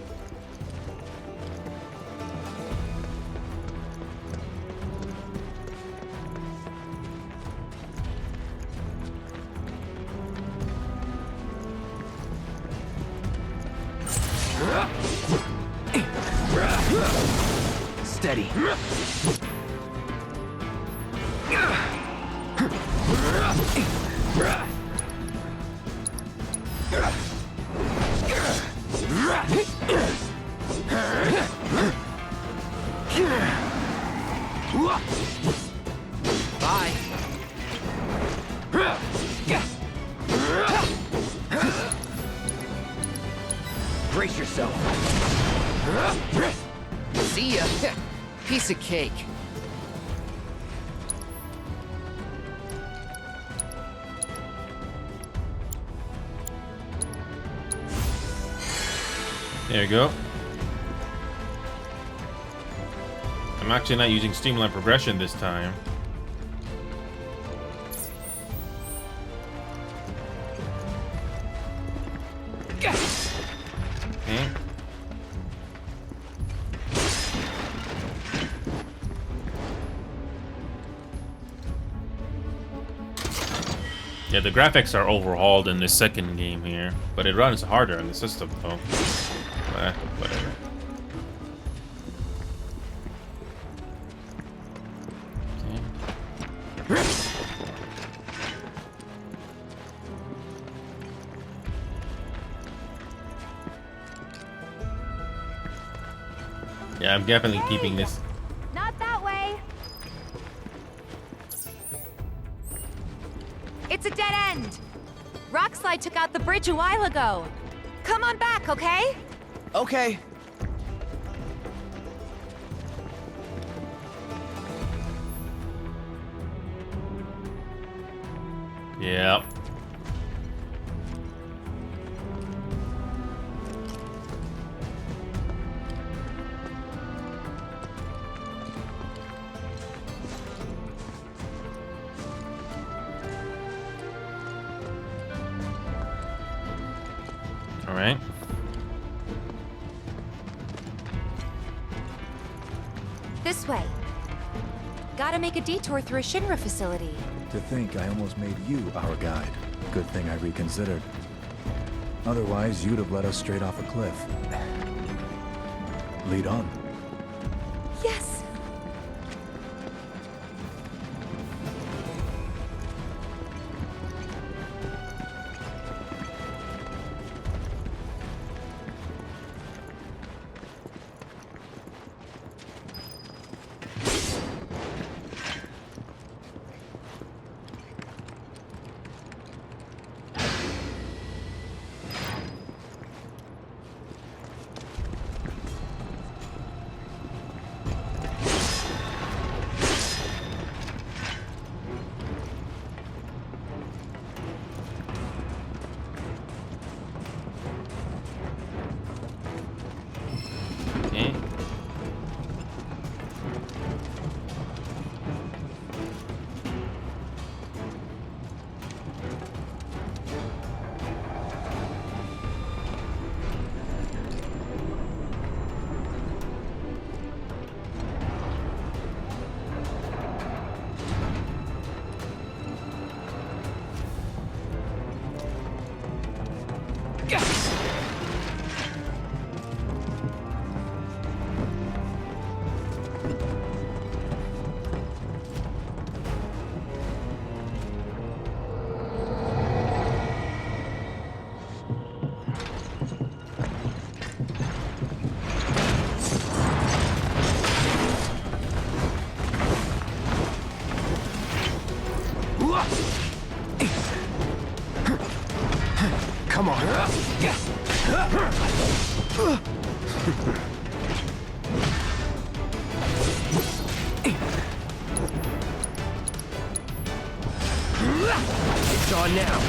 Steady. Bye. Brace yourself. See ya. Piece of cake. There you go. I'm actually not using streamline progression this time. Okay. Yeah, the graphics are overhauled in the second game here, but it runs harder in the system though. Whatever. Yeah, I'm definitely keeping this. Not that way. It's a dead end. Rockslide took out the bridge a while ago. Come on back, okay? Okay. Yep. All right. This way. Gotta make a detour through a Shinra facility. To think I almost made you our guide. Good thing I reconsidered. Otherwise, you'd have led us straight off a cliff. Lead on. Yes. Okay. Come on. It's on now.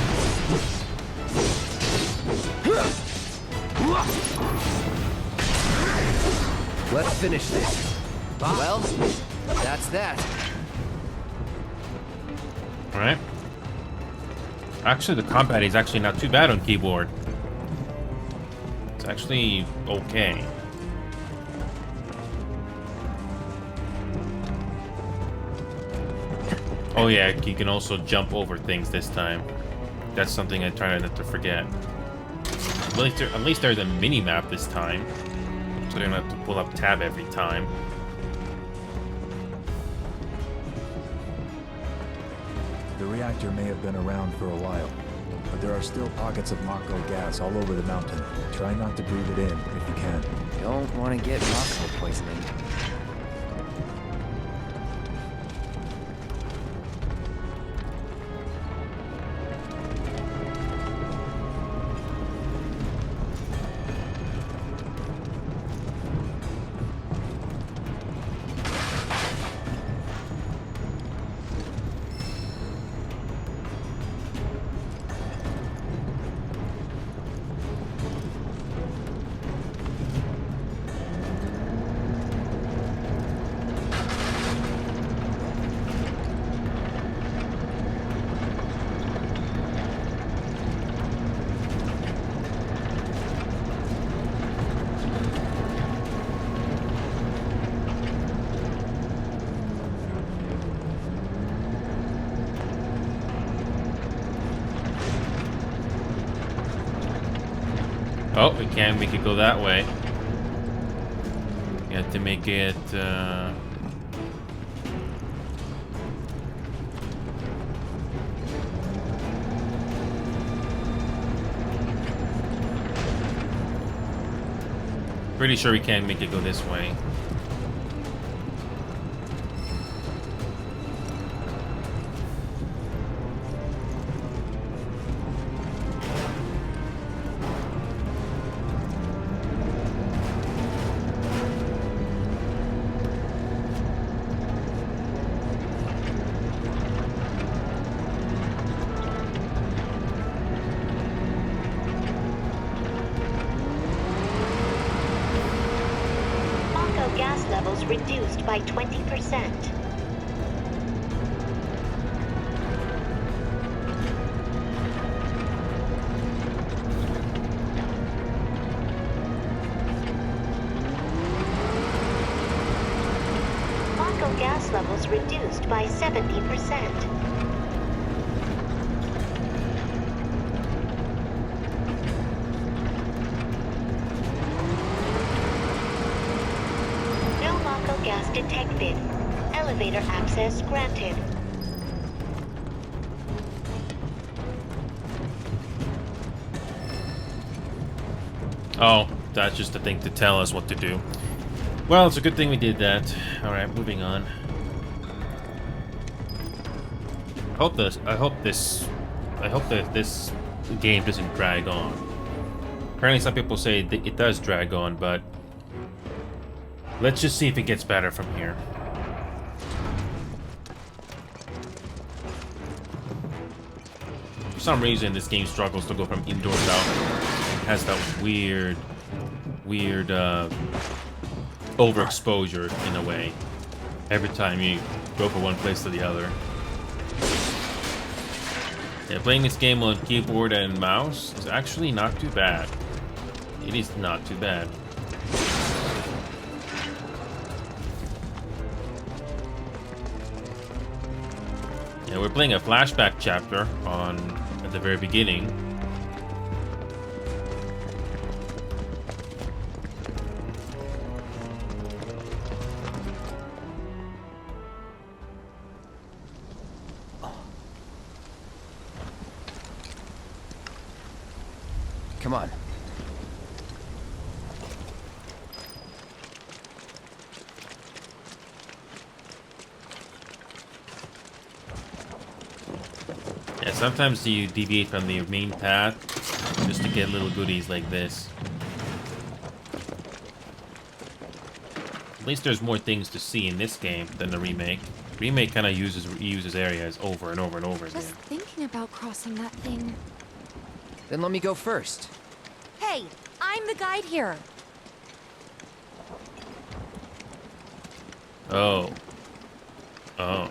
Let's finish this. Well, that's that. All right. Actually, the combat is actually not too bad on keyboard. It's actually okay. Oh yeah, you can also jump over things this time. That's something I try not to forget. At least there's a mini-map this time. So you don't have to pull up tab every time. The reactor may have been around for a while, but there are still pockets of Mako gas all over the mountain. Try not to breathe it in if you can. Don't want to get Mako poisoning. Oh, we can't make it go that way. You have to make it, pretty sure we can't make it go this way. reduced by 20%. Mako gas levels reduced by 70%. No Mako gas detected. Elevator access granted. Oh, that's just the thing to tell us what to do. Well, it's a good thing we did that. Alright, moving on. I hope that this game doesn't drag on. Apparently some people say that it does drag on, but let's just see if it gets better from here. For some reason this game struggles to go from indoors out. It has that weird overexposure in a way every time you go from one place to the other. Yeah, playing this game on keyboard and mouse is actually not too bad. It is not too bad. Yeah, we're playing a flashback chapter at the very beginning. Come on. Yeah, sometimes you deviate from the main path just to get little goodies like this. At least there's more things to see in this game than the remake. Remake kind of uses areas over and over and over again. Just thinking about crossing that thing. Then let me go first. Hey, I'm the guide here. Oh. Oh.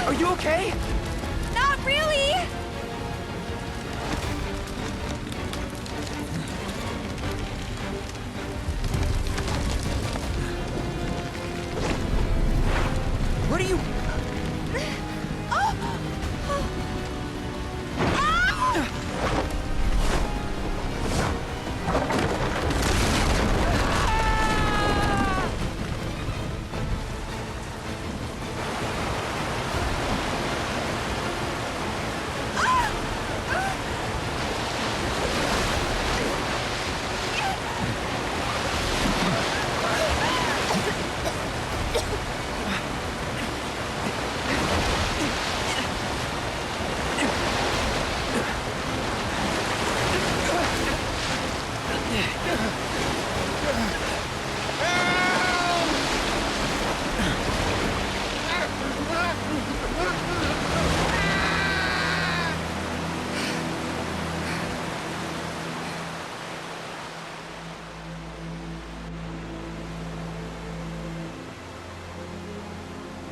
Are you okay? Not really! What are you...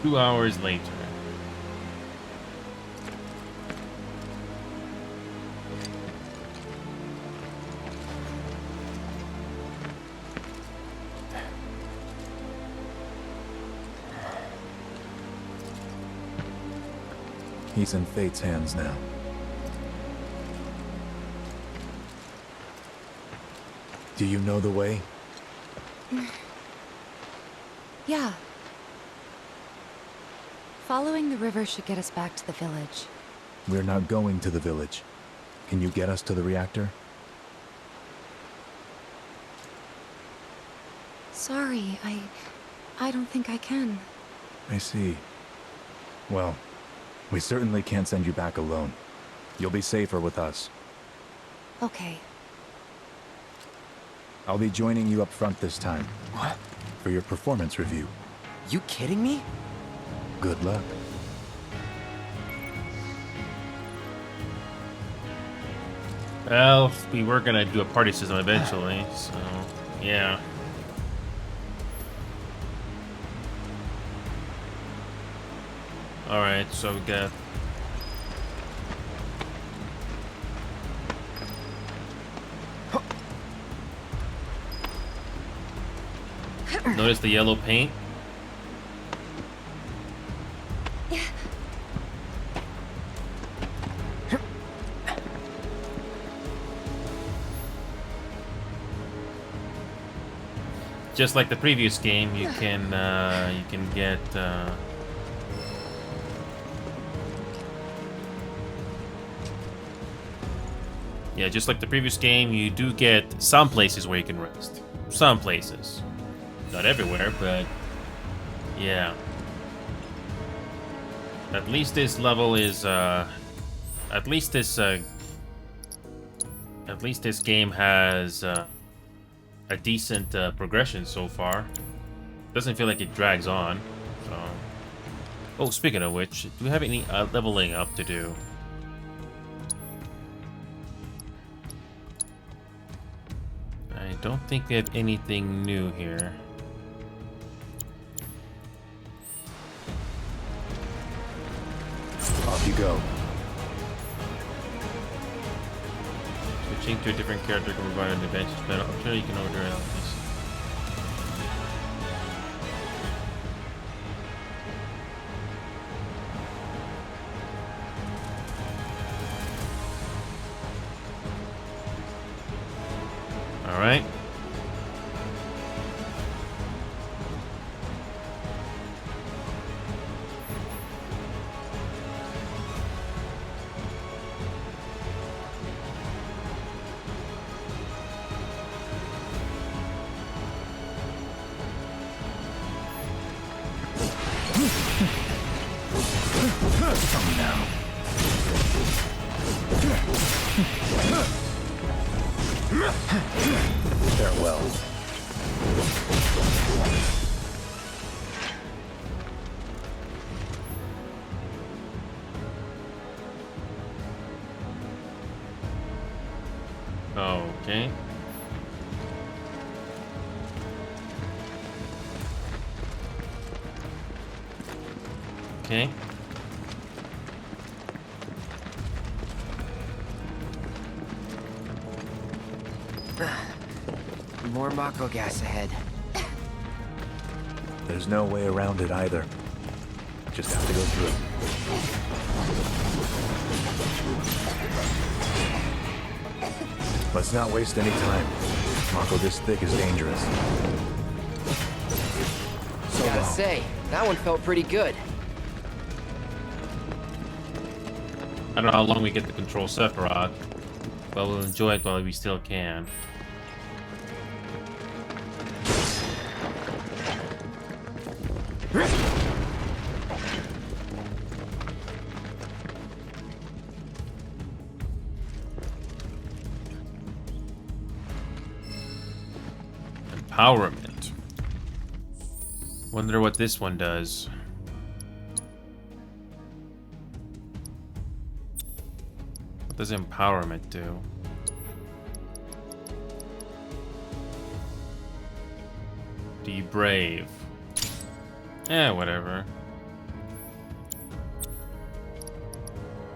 Two hours later. He's in Fate's hands now. Do you know the way? Yeah. Following the river should get us back to the village. We're not going to the village. Can you get us to the reactor? Sorry, I don't think I can. I see. Well, we certainly can't send you back alone. You'll be safer with us. Okay. I'll be joining you up front this time. What? For your performance review. You kidding me? Good luck. Well, we were gonna do a party system eventually, so yeah. Alright, so we got notice the yellow paint? Just like the previous game, you can get yeah, just like the previous game, you do get some places where you can rest. Some places. Not everywhere, but yeah. At least this level is at least this game has a decent progression so far. Doesn't feel like it drags on. So. Oh, speaking of which, do we have any leveling up to do? I don't think we have anything new here. Off you go. Switching to a different character can provide an advantage, but I'm sure you can order it. All right. Come now. Farewell. Okay. Okay. More Mako gas ahead. There's no way around it either. Just have to go through. Let's not waste any time. Mako this thick is dangerous. So Gotta say, that one felt pretty good. I don't know how long we get to control Sephiroth, but we'll enjoy it while we still can. Empowerment. Wonder what this one does. What does empowerment do? Be brave. Eh, whatever.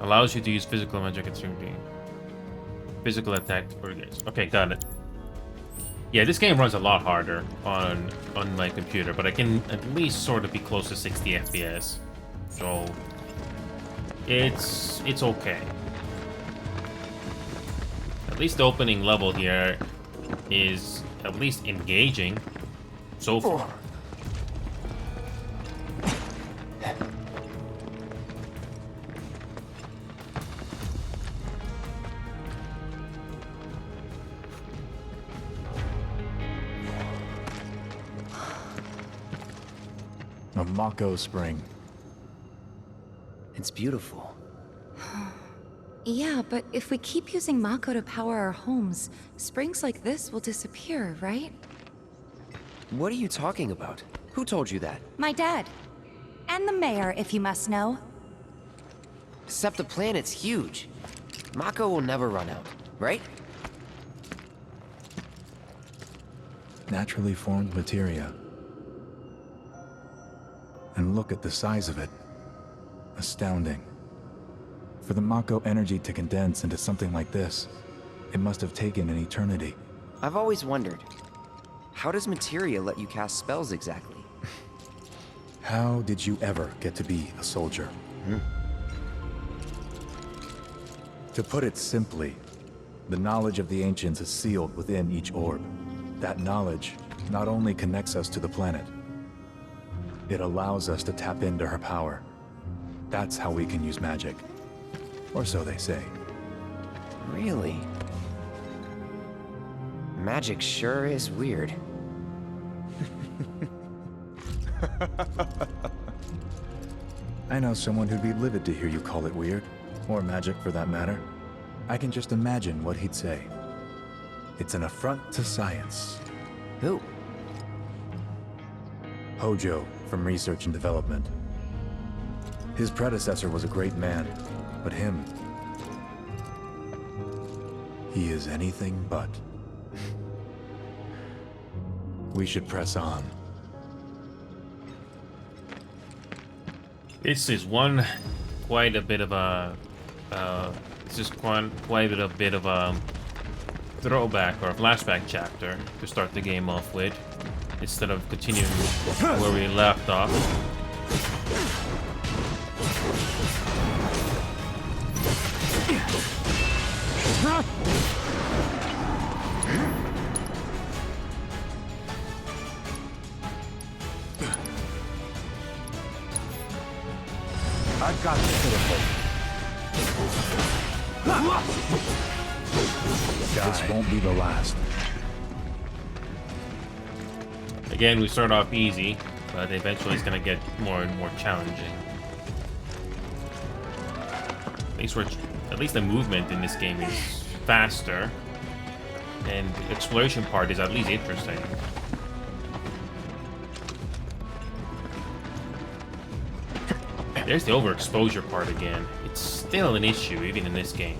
Allows you to use physical magic at certain game. Physical attack or games. Okay, got it. Yeah, this game runs a lot harder on my computer, but I can at least sort of be close to 60 FPS. So it's okay. At least the opening level here is at least engaging so far. Mako Spring. It's beautiful. Yeah, but if we keep using Mako to power our homes, springs like this will disappear, right? What are you talking about? Who told you that? My dad. And the mayor, if you must know. Except the planet's huge. Mako will never run out, right? Naturally formed materia. And look at the size of it. Astounding. For the Mako energy to condense into something like this, it must have taken an eternity. I've always wondered, how does materia let you cast spells exactly? How did you ever get to be a soldier? To put it simply, the knowledge of the ancients is sealed within each orb. That knowledge not only connects us to the planet, it allows us to tap into her power. That's how we can use magic. Or so they say. Really? Magic sure is weird. I know someone who'd be livid to hear you call it weird, or magic for that matter. I can just imagine what he'd say. It's an affront to science. Who? Hojo, from Research and Development. His predecessor was a great man, but him... he is anything but. We should press on. This is quite a bit of a throwback or a flashback chapter to start the game off with, instead of continuing where we left off. I've got this This won't be the last. Again, we start off easy, but eventually it's gonna get more and more challenging. At least the movement in this game is faster, and the exploration part is at least interesting. There's the overexposure part again. It's still an issue even in this game.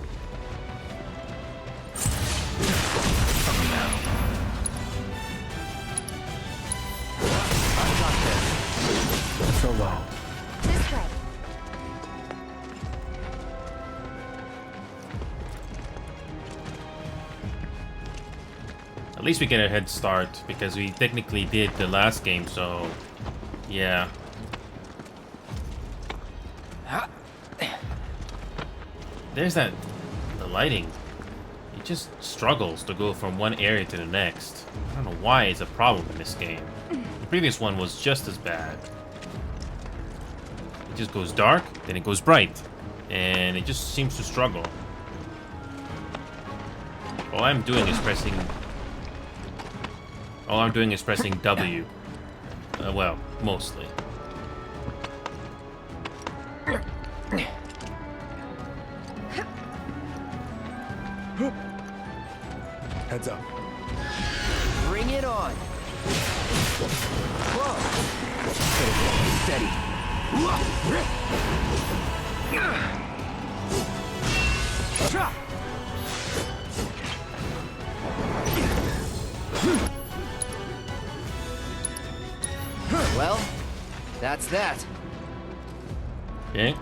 So long. This way. At least we get a head start because we technically did the last game, so yeah. There's the lighting. It just struggles to go from one area to the next. I don't know why it's a problem in this game. The previous one was just as bad. It just goes dark, then it goes bright, and it just seems to struggle. All I'm doing is pressing W. Well, mostly. Heads up. Bring it on. Whoa. Steady. Well, that's that. Okay.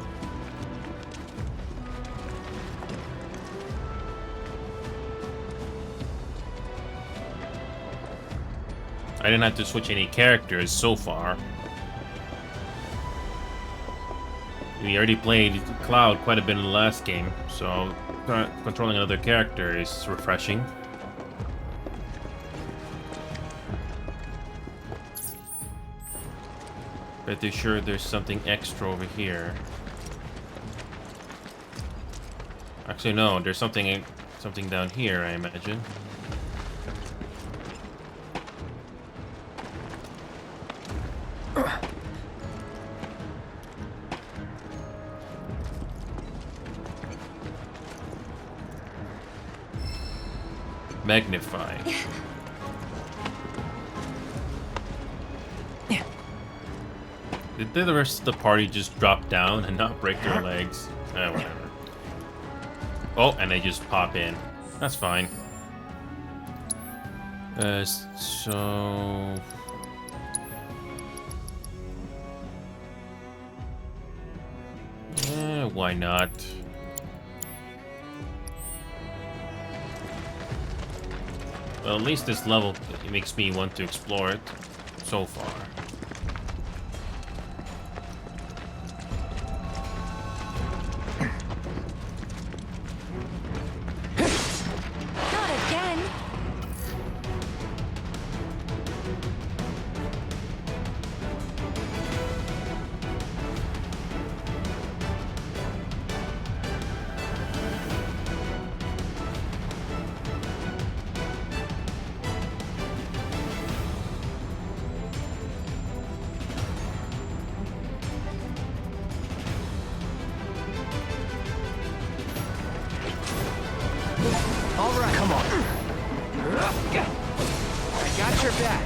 I didn't have to switch any characters so far. We already played Cloud quite a bit in the last game, so controlling another character is refreshing. Pretty sure there's something extra over here. Actually, no, there's something down here, I imagine. Magnify. Did the rest of the party just drop down and not break their legs? Whatever. Oh, and they just pop in. That's fine. So... why not? Well, at least this level, it makes me want to explore it so far. Not again. All right. Come on. I got your back.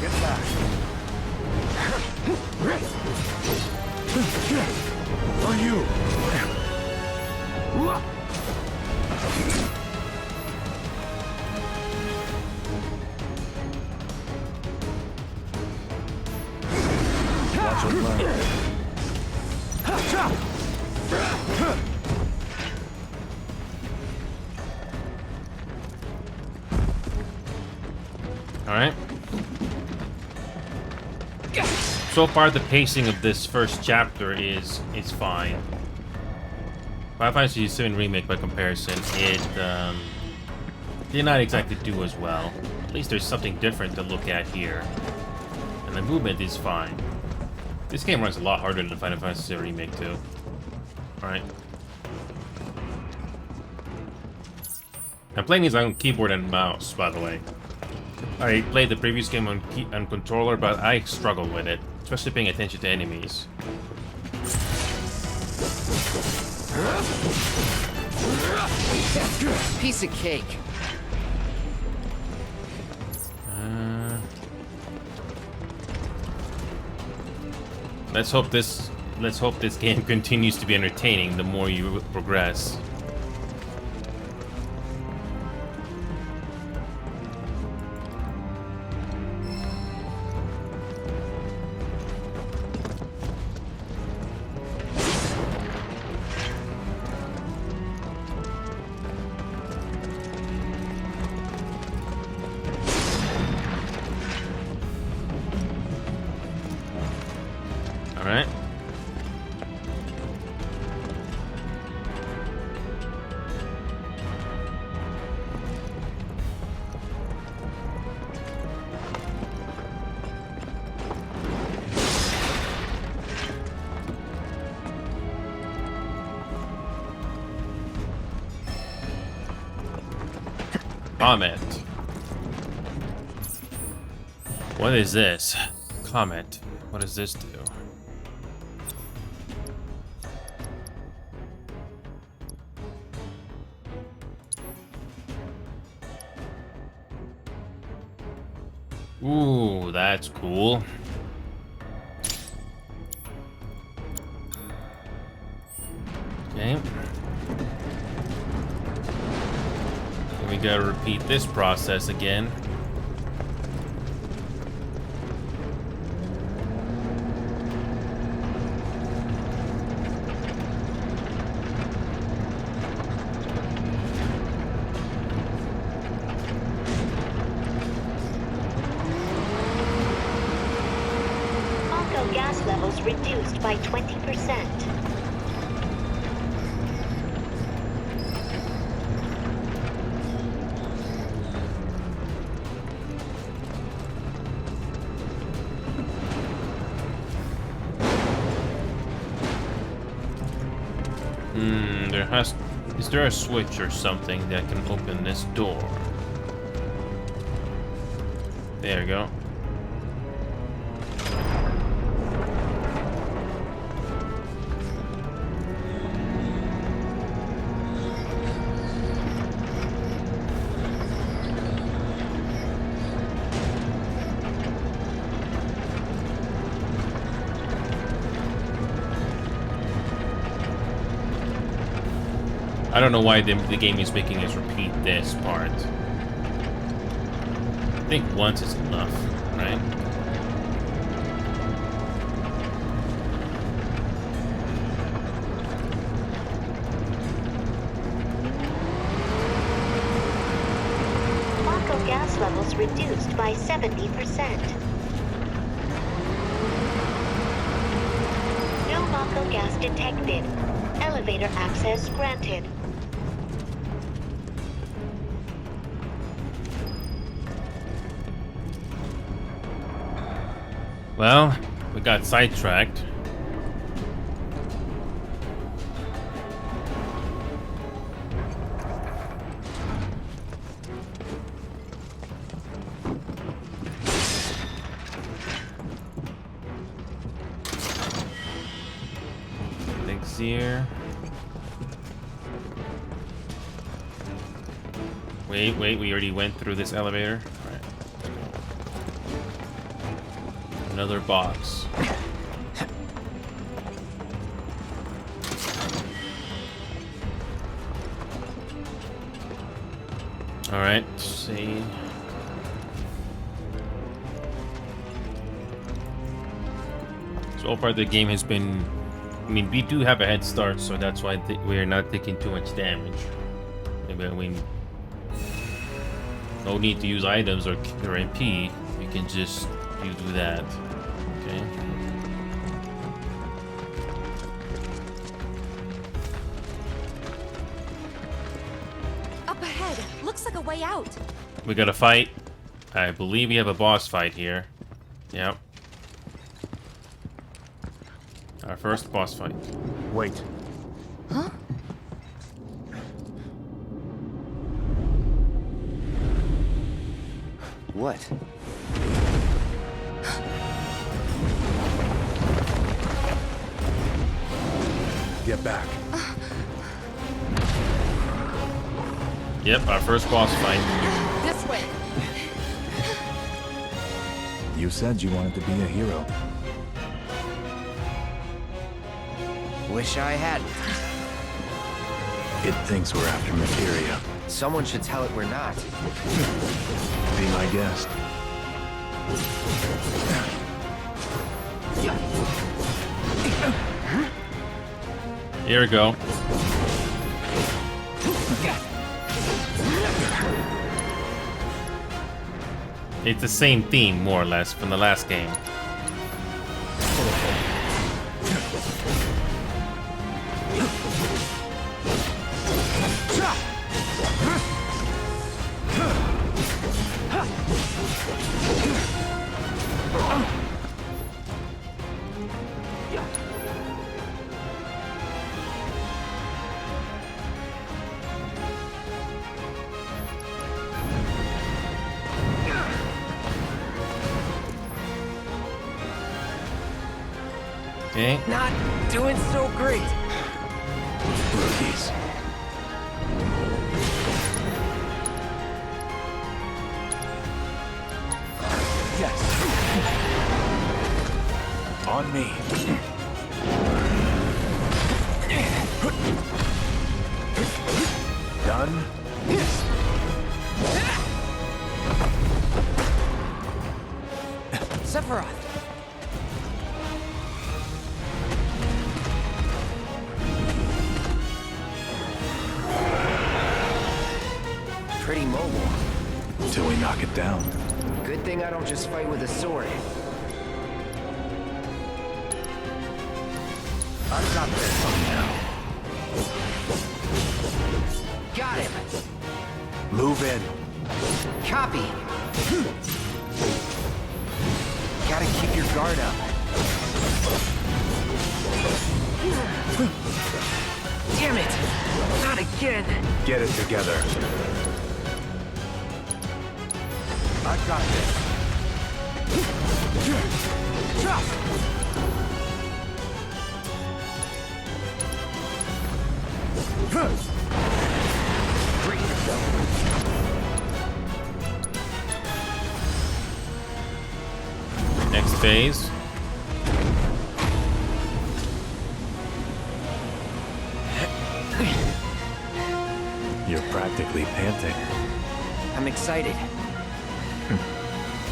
Get back. On you. Watch and learn. Alright. So far, the pacing of this first chapter is fine. Final Fantasy VII Remake, by comparison, it did not exactly do as well. At least there's something different to look at here. And the movement is fine. This game runs a lot harder than the Final Fantasy VII Remake, too. Alright. I'm playing these on keyboard and mouse, by the way. I played the previous game on controller, but I struggle with it, especially paying attention to enemies. Piece of cake. Let's hope this game continues to be entertaining the more you progress. Alright. Comment. What is this? Comment. What does this do? Ooh, that's cool. Okay. So we gotta repeat this process again. Gas levels reduced by 20%. Is there a switch or something that can open this door? There you go. I don't know why the game is making us repeat this part. I think once is enough, right? Mako gas levels reduced by 70%. No Mako gas detected. Elevator access granted. Well, we got sidetracked. Elixir. Wait, we already went through this elevator. All right. Another box. All right, let's see. So far, the game has been. I mean, we do have a head start, so that's why we're not taking too much damage. I mean, no need to use items or MP. You can just do that. Okay. Up ahead. Looks like a way out. We got a fight. I believe we have a boss fight here. Yep. Our first boss fight. Wait. Huh? What? Get back. Yep, our first boss fight. This way. You said you wanted to be a hero. Wish I hadn't. It thinks we're after materia. Someone should tell it we're not. Be my guest. Here we go. It's the same theme, more or less, from the last game. Okay. Not doing so great. Rookies. Yes. On me. Done? Yes. Sephiroth. Pretty mobile. Till we knock it down. Good thing I don't just fight with a sword. I've got this one now. Got him. Move in. Copy. Gotta keep your guard up. Damn in. Get it together. I've got this. Bring yourself. Next phase. You're practically panting. I'm excited.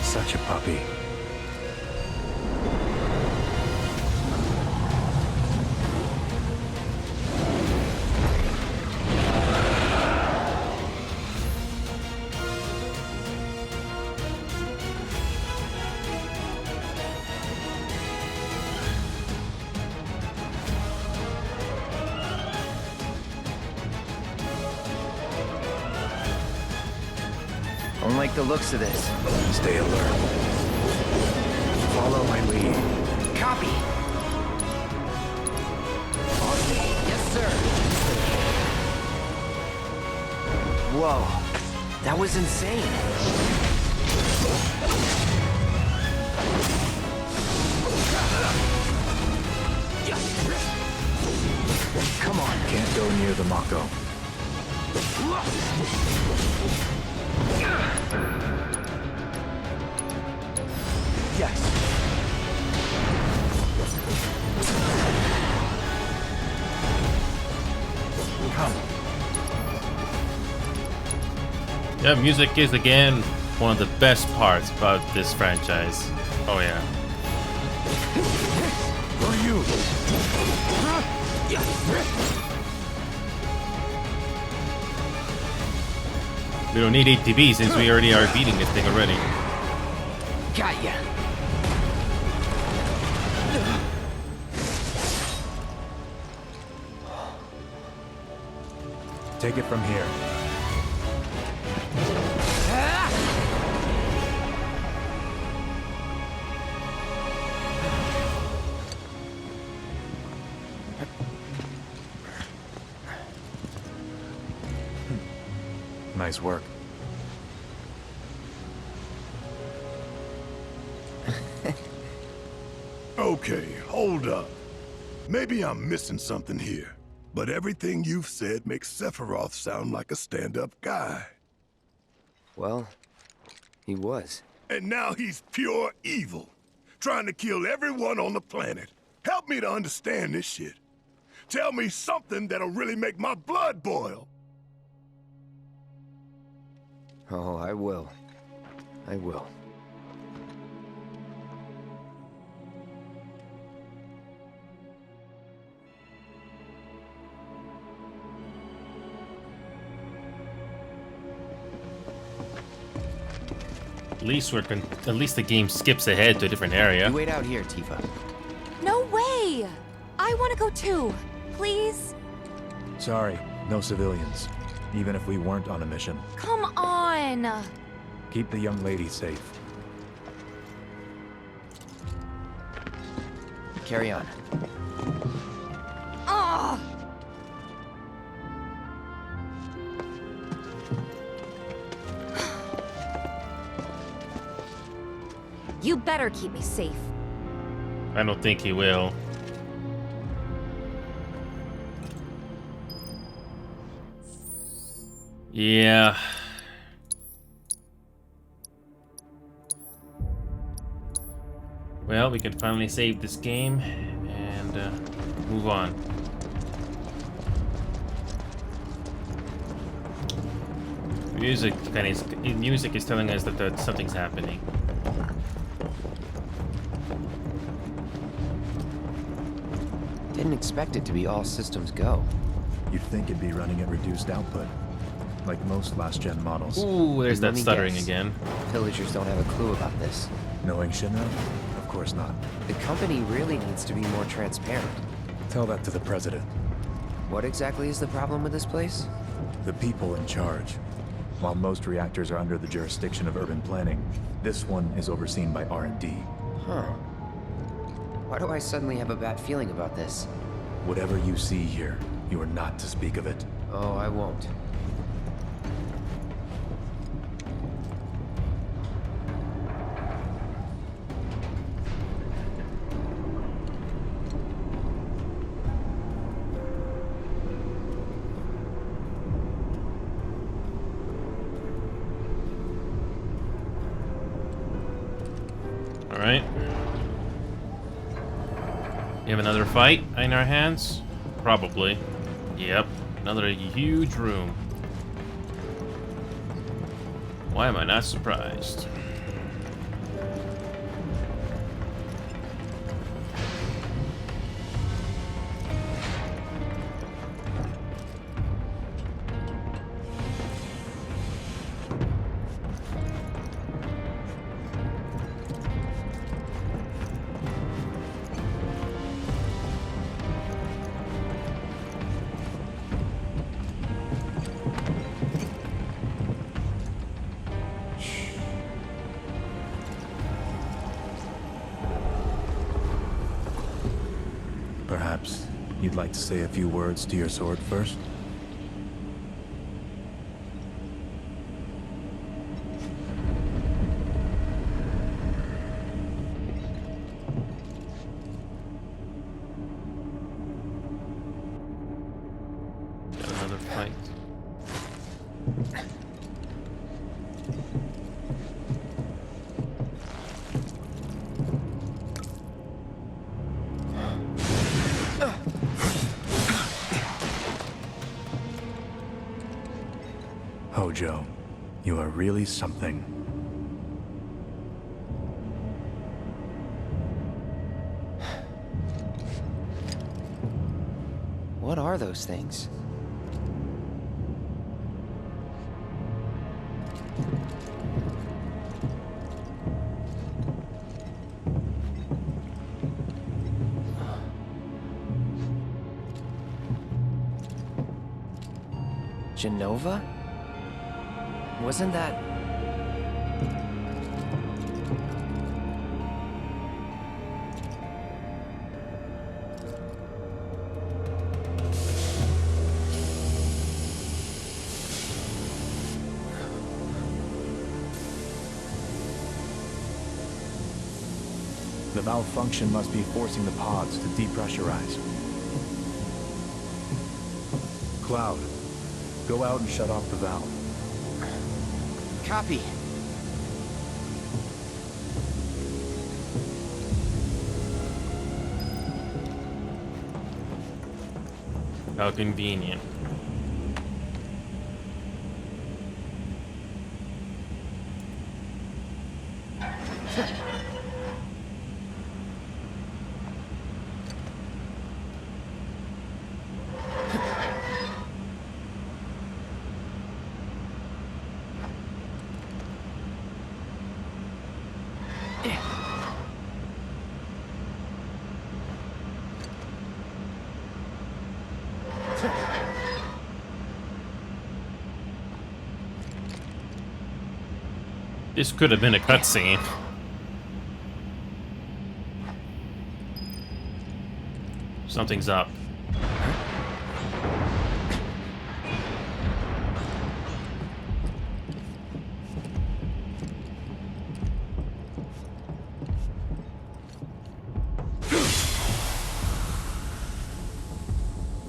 Such a puppy. I don't like the looks of this. Stay alert. Follow my lead. Copy. Yes, sir. Whoa. That was insane. Come on. Can't go near the Mako. Yes. Come. Yeah, music is again one of the best parts about this franchise. Oh yeah. For you. We don't need ATB since we already are beating this thing already. Got ya. Take it from here. Nice work. Okay, hold up. Maybe I'm missing something here, but everything you've said makes Sephiroth sound like a stand-up guy. Well, he was. And now he's pure evil, trying to kill everyone on the planet. Help me to understand this shit. Tell me something that'll really make my blood boil. Oh, I will. I will. At least the game skips ahead to a different area. You wait out here, Tifa. No way! I want to go too. Please? Sorry, no civilians. Even if we weren't on a mission. Come on! Keep the young lady safe. Carry on. Ah! You better keep me safe. I don't think he will. Yeah. Well, we can finally save this game and move on. Music is telling us that something's happening. Didn't expect it to be all systems go. You'd think it'd be running at reduced output, like most last-gen models. Ooh, there's Let that me stuttering guess. again. Villagers don't have a clue about this. Knowing Shinra? Of course not. The company really needs to be more transparent. Tell that to the president. What exactly is the problem with this place? The people in charge. While most reactors are under the jurisdiction of urban planning, this one is overseen by R&D. Huh. Why do I suddenly have a bad feeling about this? Whatever you see here, you are not to speak of it. Oh, I won't. All right. We have another fight in our hands? Probably. Yep. Another huge room. Why am I not surprised? Perhaps you'd like to say a few words to your sword first? Got another fight. Hojo, you are really something. What are those things? Genova? Wasn't that... The malfunction must be forcing the pods to depressurize. Cloud, go out and shut off the valve. Copy. How convenient. This could have been a cutscene. Something's up.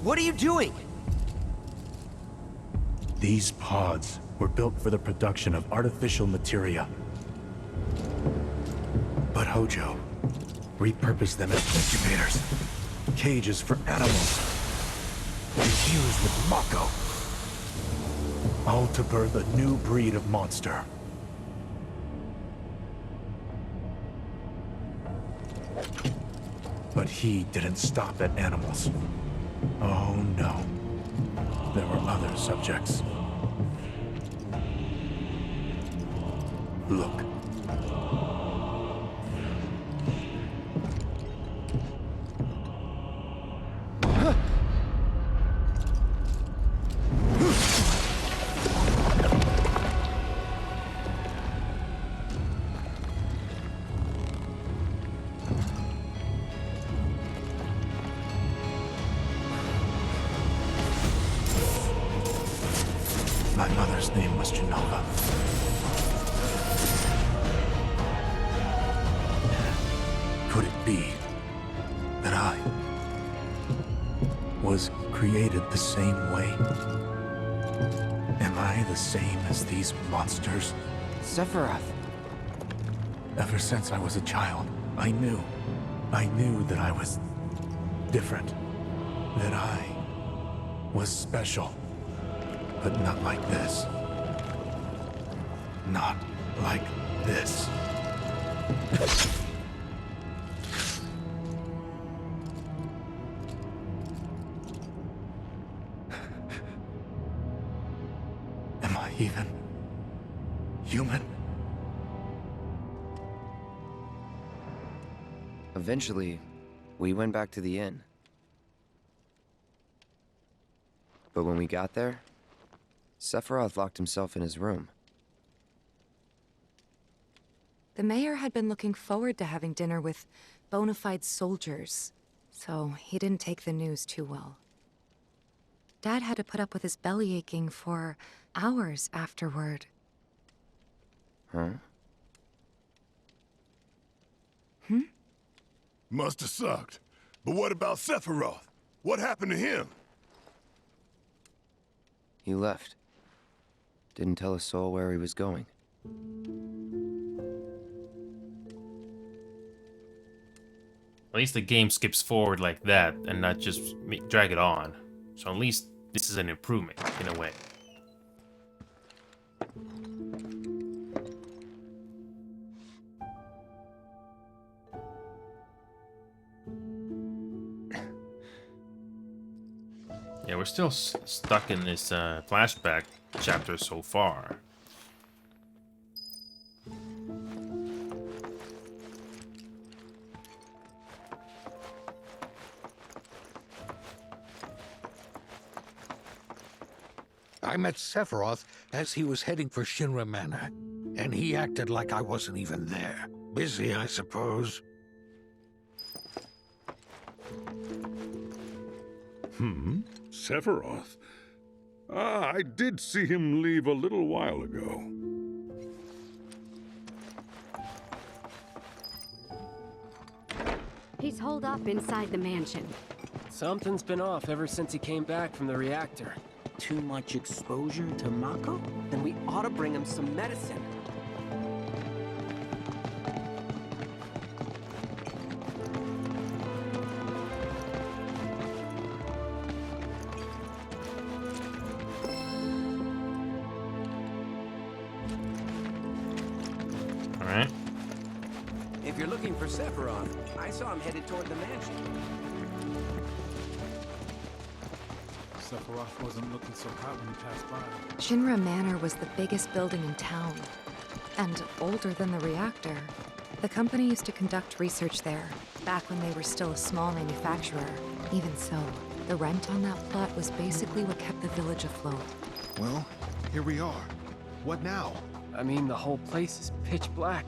What are you doing? These pods were built for the production of artificial materia. But Hojo repurposed them as incubators, cages for animals, infused with Mako, all to birth a new breed of monster. But he didn't stop at animals. Oh no. There were other subjects. Look. mother's name was Genova. Could it be that I was created the same way? Am I the same as these monsters? Sephiroth. Ever since I was a child, I knew that I was different. That I was special. But not like this. Not like this. Am I even human? Eventually, we went back to the inn. But when we got there, Sephiroth locked himself in his room. The mayor had been looking forward to having dinner with bona fide soldiers, so he didn't take the news too well. Dad had to put up with his belly aching for hours afterward. Huh? Must have sucked. But what about Sephiroth? What happened to him? He left. Didn't tell a soul where he was going. At least the game skips forward like that and not just drag it on. So at least this is an improvement in a way. Yeah, we're still stuck in this flashback chapter so far. I met Sephiroth as he was heading for Shinra Manor, and he acted like I wasn't even there. Busy, I suppose. Sephiroth? Ah, I did see him leave a little while ago. He's holed up inside the mansion. Something's been off ever since he came back from the reactor. Too much exposure to Mako? Then we ought to bring him some medicine. Alright. If you're looking for Sephiroth, I saw him headed toward the mansion. Sephiroth wasn't looking so hot when he passed by. Shinra Manor was the biggest building in town, and older than the reactor. The company used to conduct research there, back when they were still a small manufacturer. Even so, the rent on that plot was basically what kept the village afloat. Well, here we are. What now? I mean, the whole place is pitch black.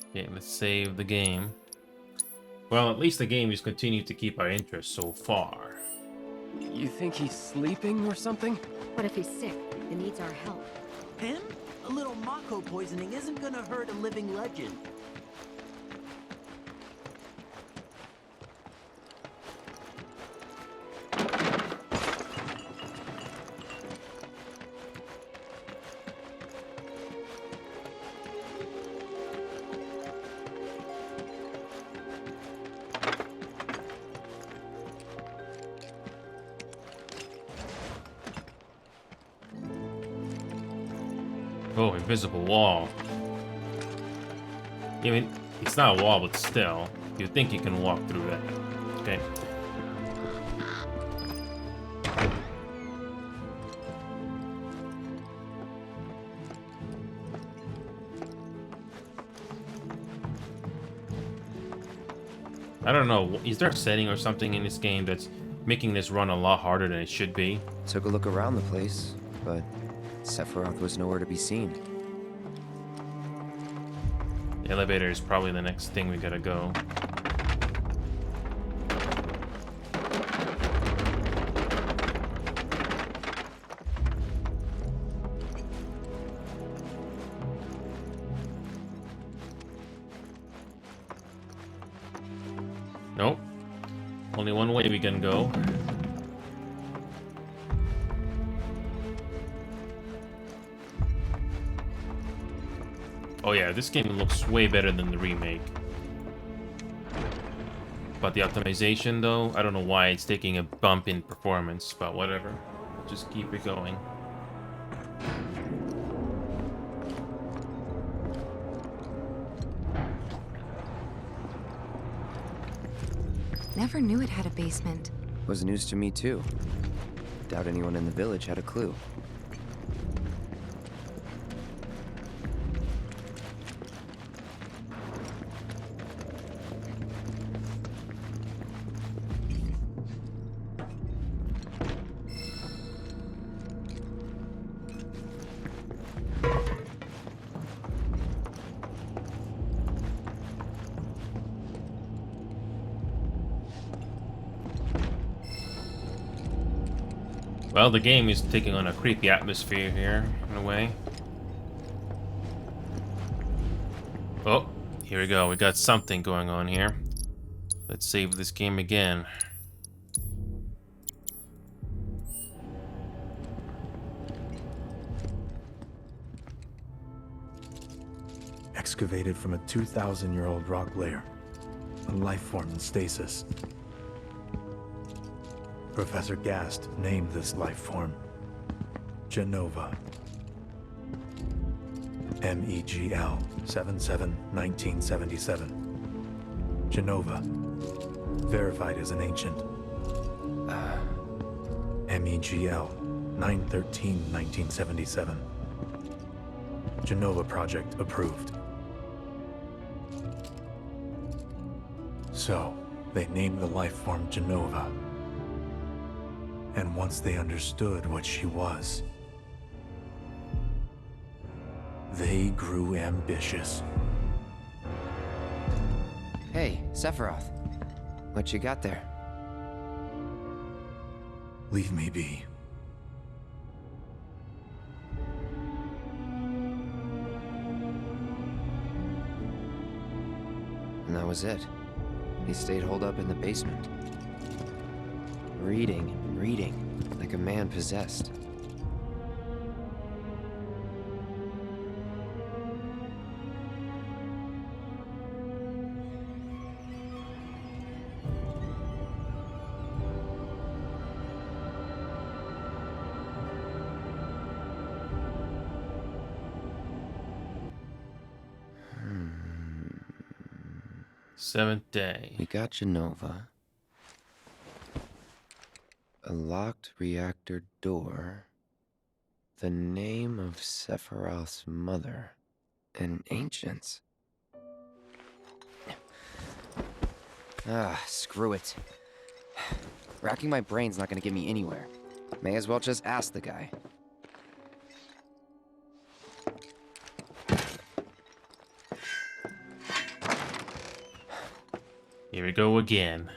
Okay, let's save the game. Well, at least the game has continued to keep our interest so far. You think he's sleeping or something? What if he's sick and needs our help? Him? A little Mako poisoning isn't gonna hurt a living legend. Oh, invisible wall. I mean, it's not a wall, but still, you think you can walk through that. Okay. I don't know, is there a setting or something in this game that's making this run a lot harder than it should be? Took a look around the place, but Sephiroth was nowhere to be seen. The elevator is probably the next thing we gotta go. Nope. Only one way we can go. Oh yeah, this game looks way better than the remake. But the optimization though, I don't know why it's taking a bump in performance, but whatever. Just keep it going. Never knew it had a basement. Was news to me too. Doubt anyone in the village had a clue. Well, the game is taking on a creepy atmosphere here, in a way. Oh, here we go. We got something going on here. Let's save this game again. Excavated from a 2,000-year-old rock layer. A life form in stasis. Professor Gast named this life form Genova. MEGL 77-1977. Genova. Verified as an ancient. MEGL 9/13/1977. Genova project approved. So, they named the life form Genova. And once they understood what she was, they grew ambitious. Hey, Sephiroth. What you got there? Leave me be. And that was it. He stayed holed up in the basement. Reading, like a man possessed. Seventh day. We got Genova. A locked reactor door. The name of Sephiroth's mother. And ancients. Screw it. Racking my brain's not gonna get me anywhere. May as well just ask the guy. Here we go again.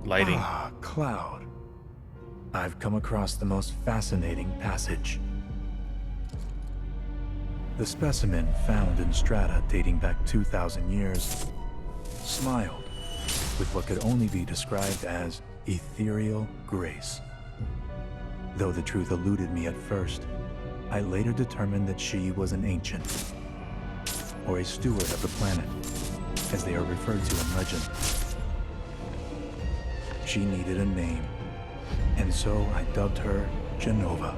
Lighting. Ah, Cloud. I've come across the most fascinating passage. The specimen found in strata dating back 2,000 years smiled with what could only be described as ethereal grace. Though the truth eluded me at first, I later determined that she was an ancient, or a steward of the planet, as they are referred to in legend. She needed a name, and so I dubbed her Genova.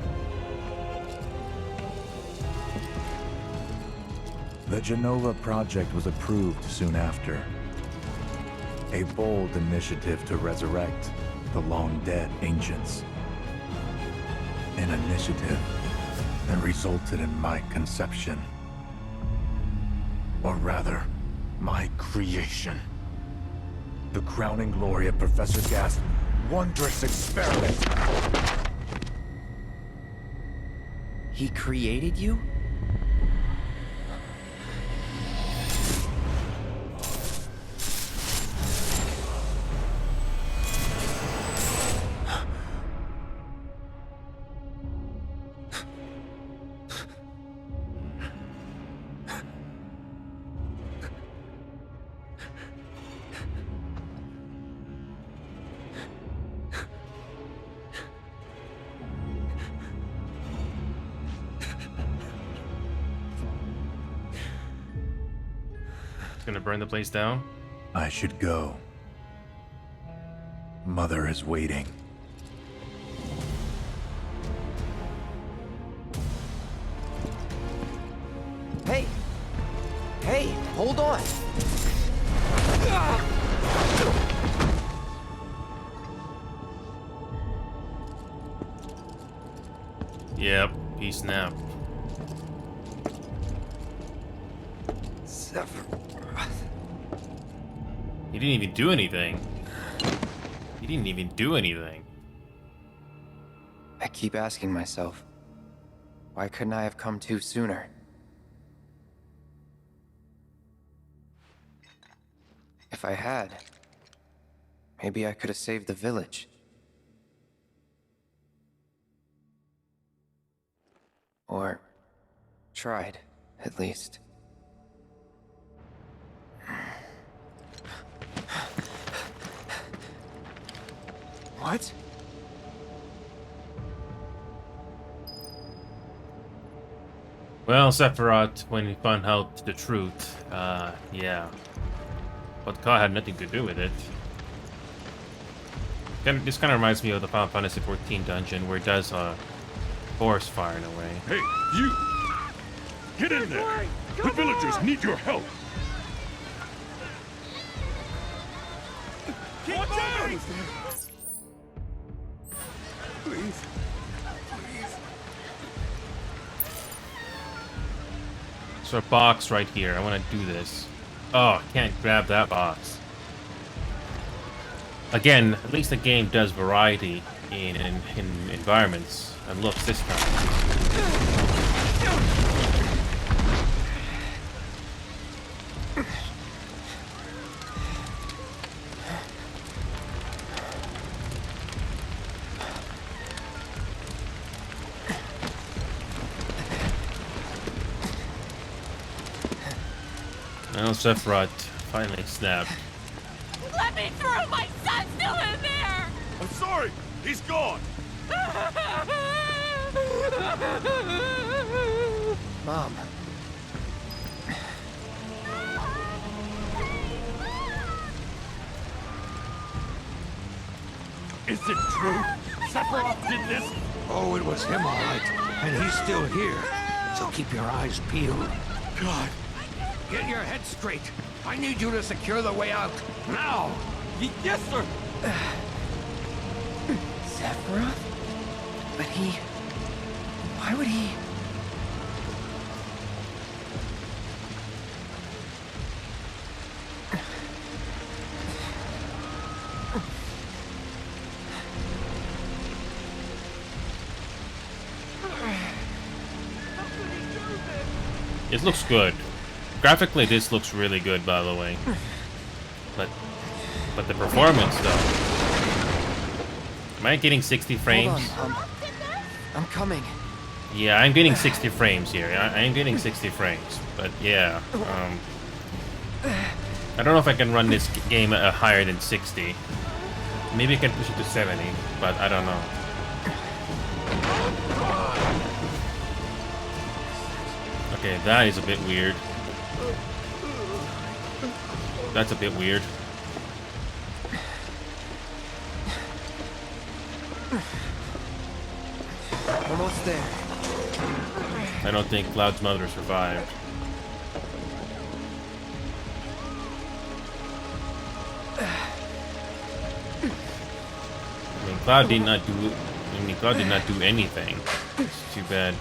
The Genova project was approved soon after. A bold initiative to resurrect the long-dead ancients. An initiative that resulted in my conception. Or rather, my creation. The crowning glory of Professor Gast's wondrous experiment. He created you? gonna burn the place down? I should go. Mother is waiting. Hey! Hey, hold on! Yep, he snapped. He didn't even do anything. He didn't even do anything. I keep asking myself, why couldn't I have come to sooner? If I had, maybe I could have saved the village. Or tried, at least. What? Well, Sephiroth, when he found out the truth, yeah. But God had nothing to do with it. This kind of reminds me of the Final Fantasy XIV dungeon, where it does forest fire in a way. Hey, you! Get in there! The villagers need your help! Watch out! Please. So a box right here. I want to do this. Oh, I can't grab that box. Again, at least the game does variety in environments and looks this time. Well, Sephiroth finally snapped. Let me through! My son's still in there! I'm sorry! He's gone! Mom. Is it true? Sephiroth did this? Oh, it was him, all right. And he's still here. So keep your eyes peeled. God. Get your head straight. I need you to secure the way out. Now! Yes, sir! Sephiroth? But he... Why would he... It looks good. Graphically, this looks really good, by the way. But the performance, though. Am I getting 60 frames? Hold on, I'm coming. Yeah, I'm getting 60 frames here. I am getting 60 frames. But yeah, I don't know if I can run this game higher than 60. Maybe I can push it to 70, but I don't know. Okay, that is a bit weird. That's a bit weird. Almost there. I don't think Cloud's mother survived. I mean, Cloud did not do anything. It's too bad.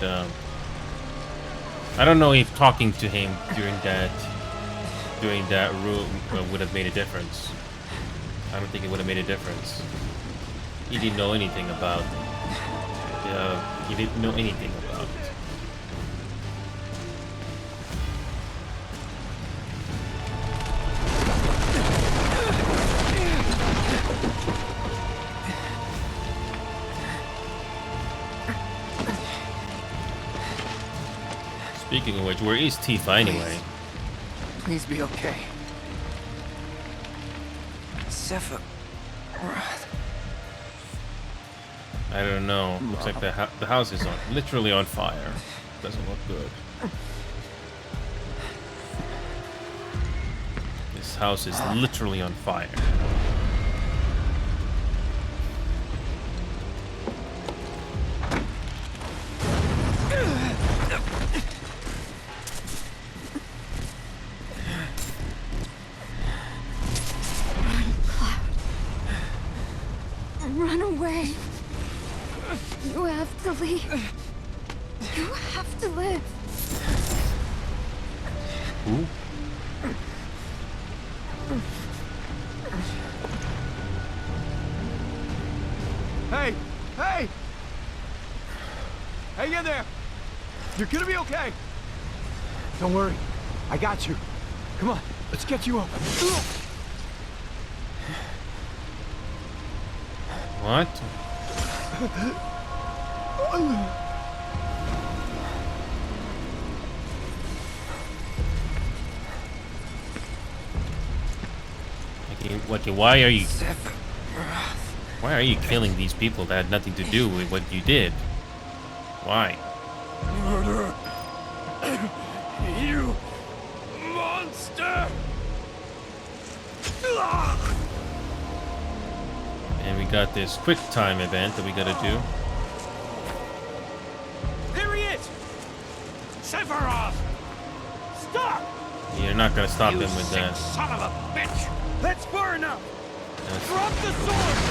I don't know if talking to him during that room would have made a difference. I don't think it would have made a difference. He didn't know anything about. He didn't know anything about it. Speaking of which, where is Tifa anyway? Please be okay. Sephiroth. I don't know. Looks like the house is literally on fire. Doesn't look good. This house is literally on fire. Run away. You have to leave. You have to live. Who? Hey! Hey! Hang in there! You're gonna be okay! Don't worry. I got you. Come on, let's get you up. What? Okay, why are you... Why are you killing these people that had nothing to do with what you did? Why? Murderer! You monster! And we got this quick time event that we gotta do. There he is! Sephiroth! Stop! You're not gonna stop You him with sick that. son of a bitch! Let's burn up! That's- Drop the sword!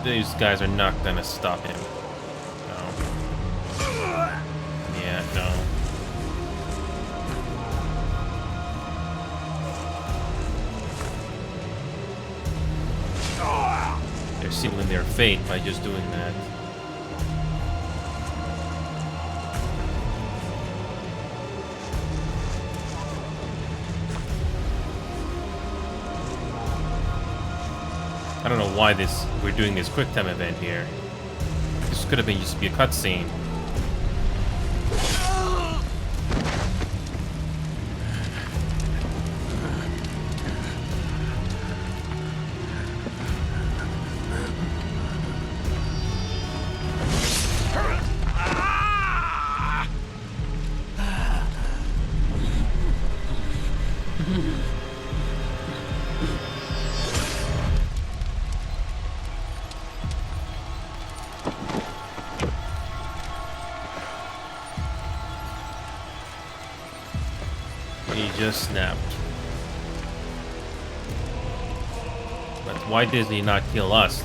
Those guys are not gonna stop him. No. Yeah, no. They're sealing their fate by just doing that. I don't know why we're doing this quick time event here. This could have been just be a cutscene. He just snapped. But why did he not kill us?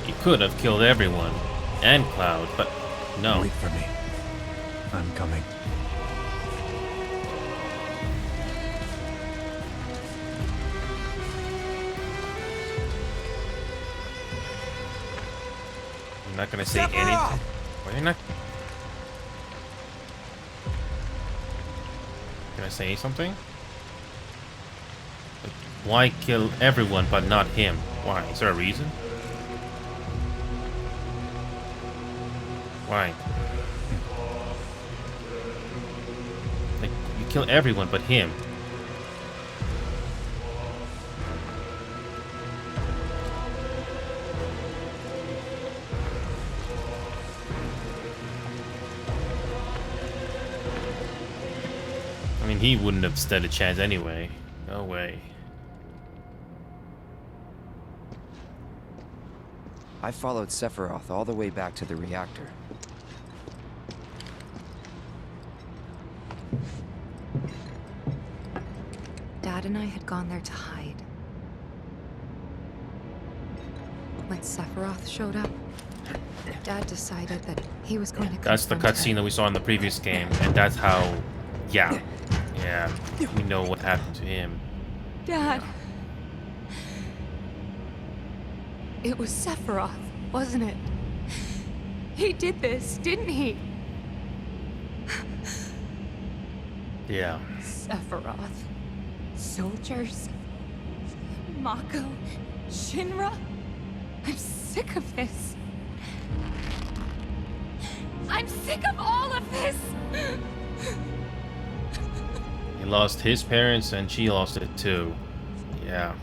He could have killed everyone and Cloud, but no. Wait for me. I'm coming. You're not gonna say anything. Well, you're not gonna say something? Like, why kill everyone but not him? Why? Is there a reason? Why? Like, you kill everyone but him. I mean, he wouldn't have stood a chance anyway. No way. I followed Sephiroth all the way back to the reactor. Dad and I had gone there to hide. When Sephiroth showed up, Dad decided that he was going to That's the confront cutscene that we saw in the previous game, and that's how... Yeah. Yeah. We know what happened to him. Dad. It was Sephiroth, wasn't it? He did this, didn't he? Yeah. Sephiroth. Soldiers. Mako. Shinra. I'm sick of this. I'm sick of all of this! He lost his parents and she lost it too. Yeah.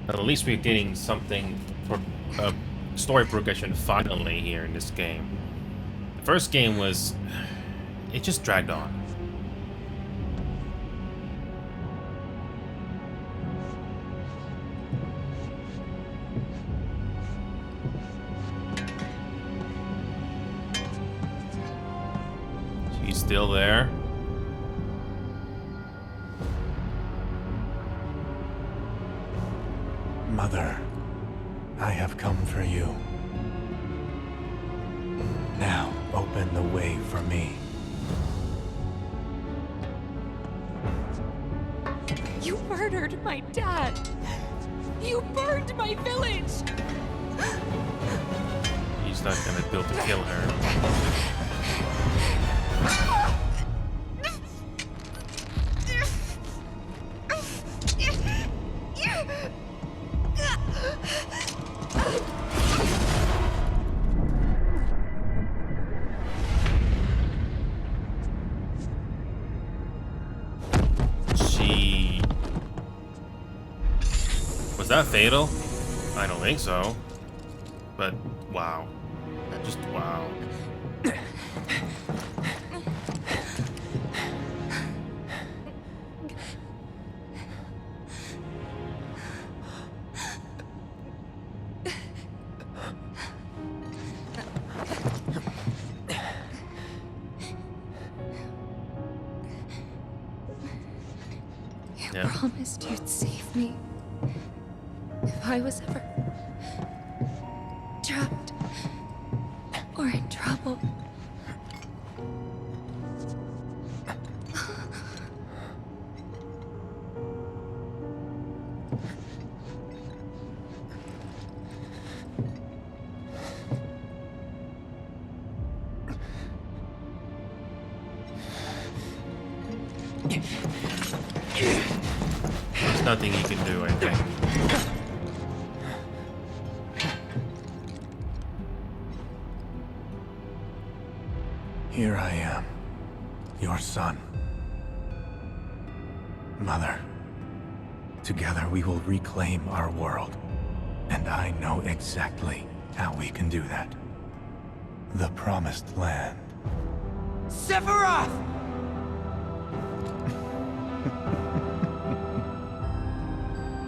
But at least we're getting something for story progression finally here in this game. first game was... It just dragged on. She's still there. Mother, I have come for you. Now, open the way for me. You murdered my dad. You burned my village. He's not gonna build to kill her. Was that fatal? I don't think so. But wow. Just wow. You promised you'd save me. If I was ever trapped or in trouble. There's nothing you can do, I think. Here I am, your son. Mother, together we will reclaim our world. And I know exactly how we can do that. The Promised Land. Sephiroth!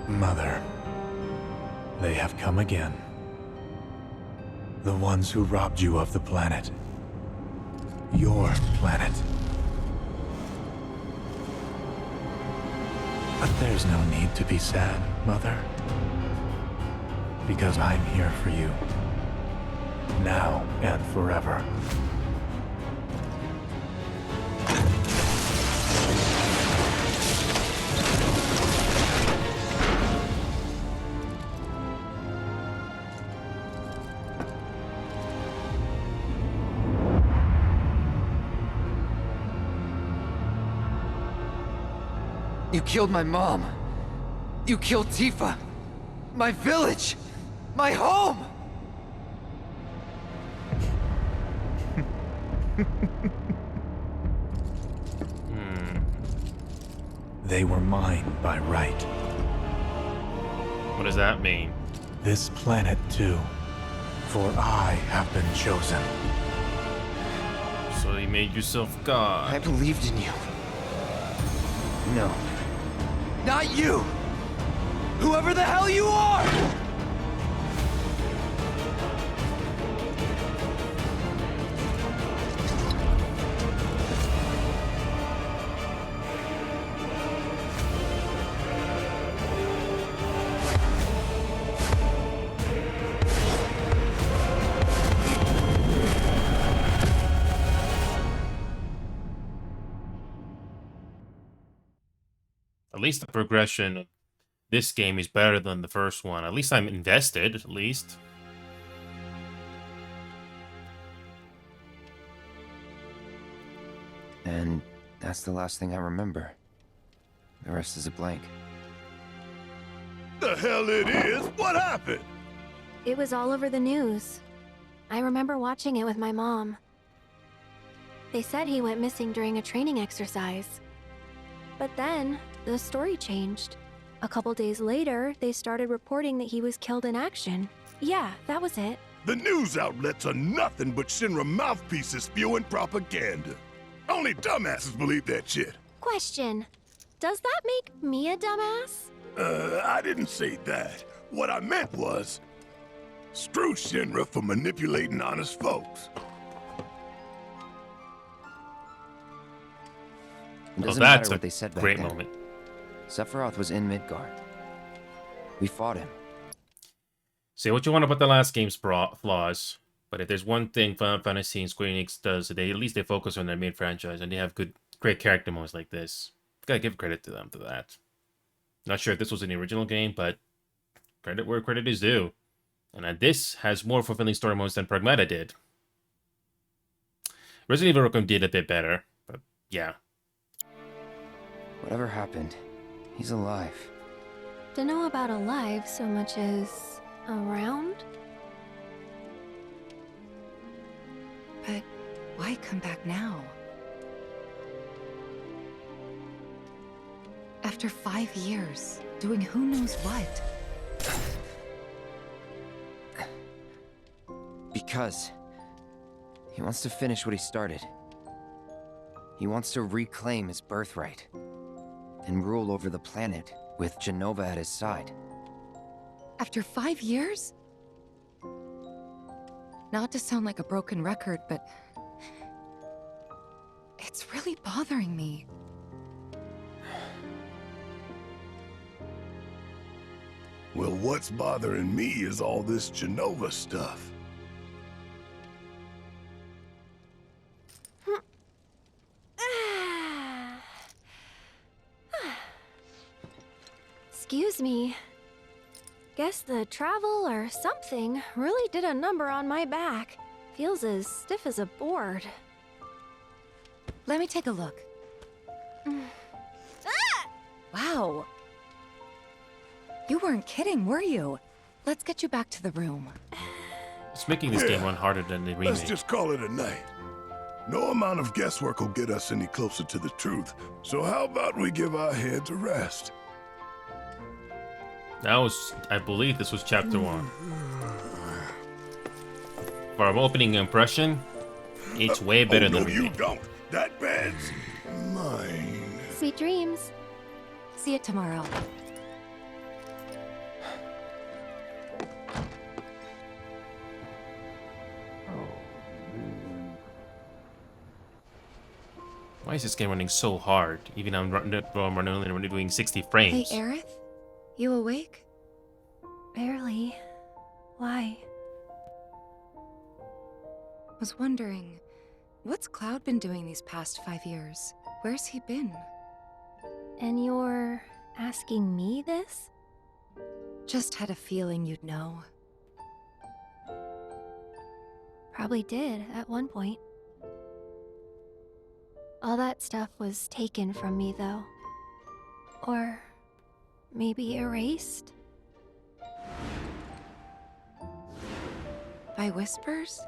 Mother, they have come again. The ones who robbed you of the planet. Your planet. But there's no need to be sad, Mother. Because I'm here for you. Now and forever. You killed my mom. You killed Tifa. My village. My home. They were mine by right. What does that mean? This planet too. For I have been chosen. So you made yourself God. I believed in you. No. Not you! Whoever the hell you are! At least the progression of this game is better than the first one. At least I'm invested, at least. And that's the last thing I remember. The rest is a blank. The hell it is? What happened? It was all over the news. I remember watching it with my mom. They said he went missing during a training exercise. But then, the story changed. A couple days later, they started reporting that he was killed in action. Yeah, that was it. The news outlets are nothing but Shinra mouthpieces spewing propaganda. Only dumbasses believe that shit. Question. Does that make me a dumbass? I didn't say that. What I meant was, screw Shinra for manipulating honest folks. It doesn't that's matter a what they said back great then. moment. Sephiroth was in Midgard. We fought him. Say what you want about the last game's flaws, but if there's one thing Final Fantasy and Square Enix does, at least they focus on their main franchise, and they have great character modes like this. Gotta give credit to them for that. Not sure if this was in the original game, but credit where credit is due. And this has more fulfilling story modes than Pragmata did. Resident Evil Requiem did a bit better, but yeah. Whatever happened, he's alive. To know about alive so much as around? But why come back now? After 5 years, doing who knows what? Because he wants to finish what he started. He wants to reclaim his birthright and rule over the planet with Jenova at his side. After 5 years? Not to sound like a broken record, but it's really bothering me. Well, what's bothering me is all this Jenova stuff. Excuse me. Guess the travel or something really did a number on my back. Feels as stiff as a board. Let me take a look. Wow. You weren't kidding, were you? Let's get you back to the room. It's making this game run harder than the remake. Let's just call it a night. No amount of guesswork will get us any closer to the truth. So how about we give our heads a rest? That was, I believe this was chapter 1. For our opening impression, it's way better than the you remake. don't. That bed's mine. Sweet dreams. See you tomorrow. Why is this game running so hard? Even I'm only doing 60 frames. Hey, Aerith? You awake? Barely. Why? Was wondering, what's Cloud been doing these past 5 years? Where's he been? And you're asking me this? Just had a feeling you'd know. Probably did at one point. All that stuff was taken from me, though. Or maybe erased? By whispers?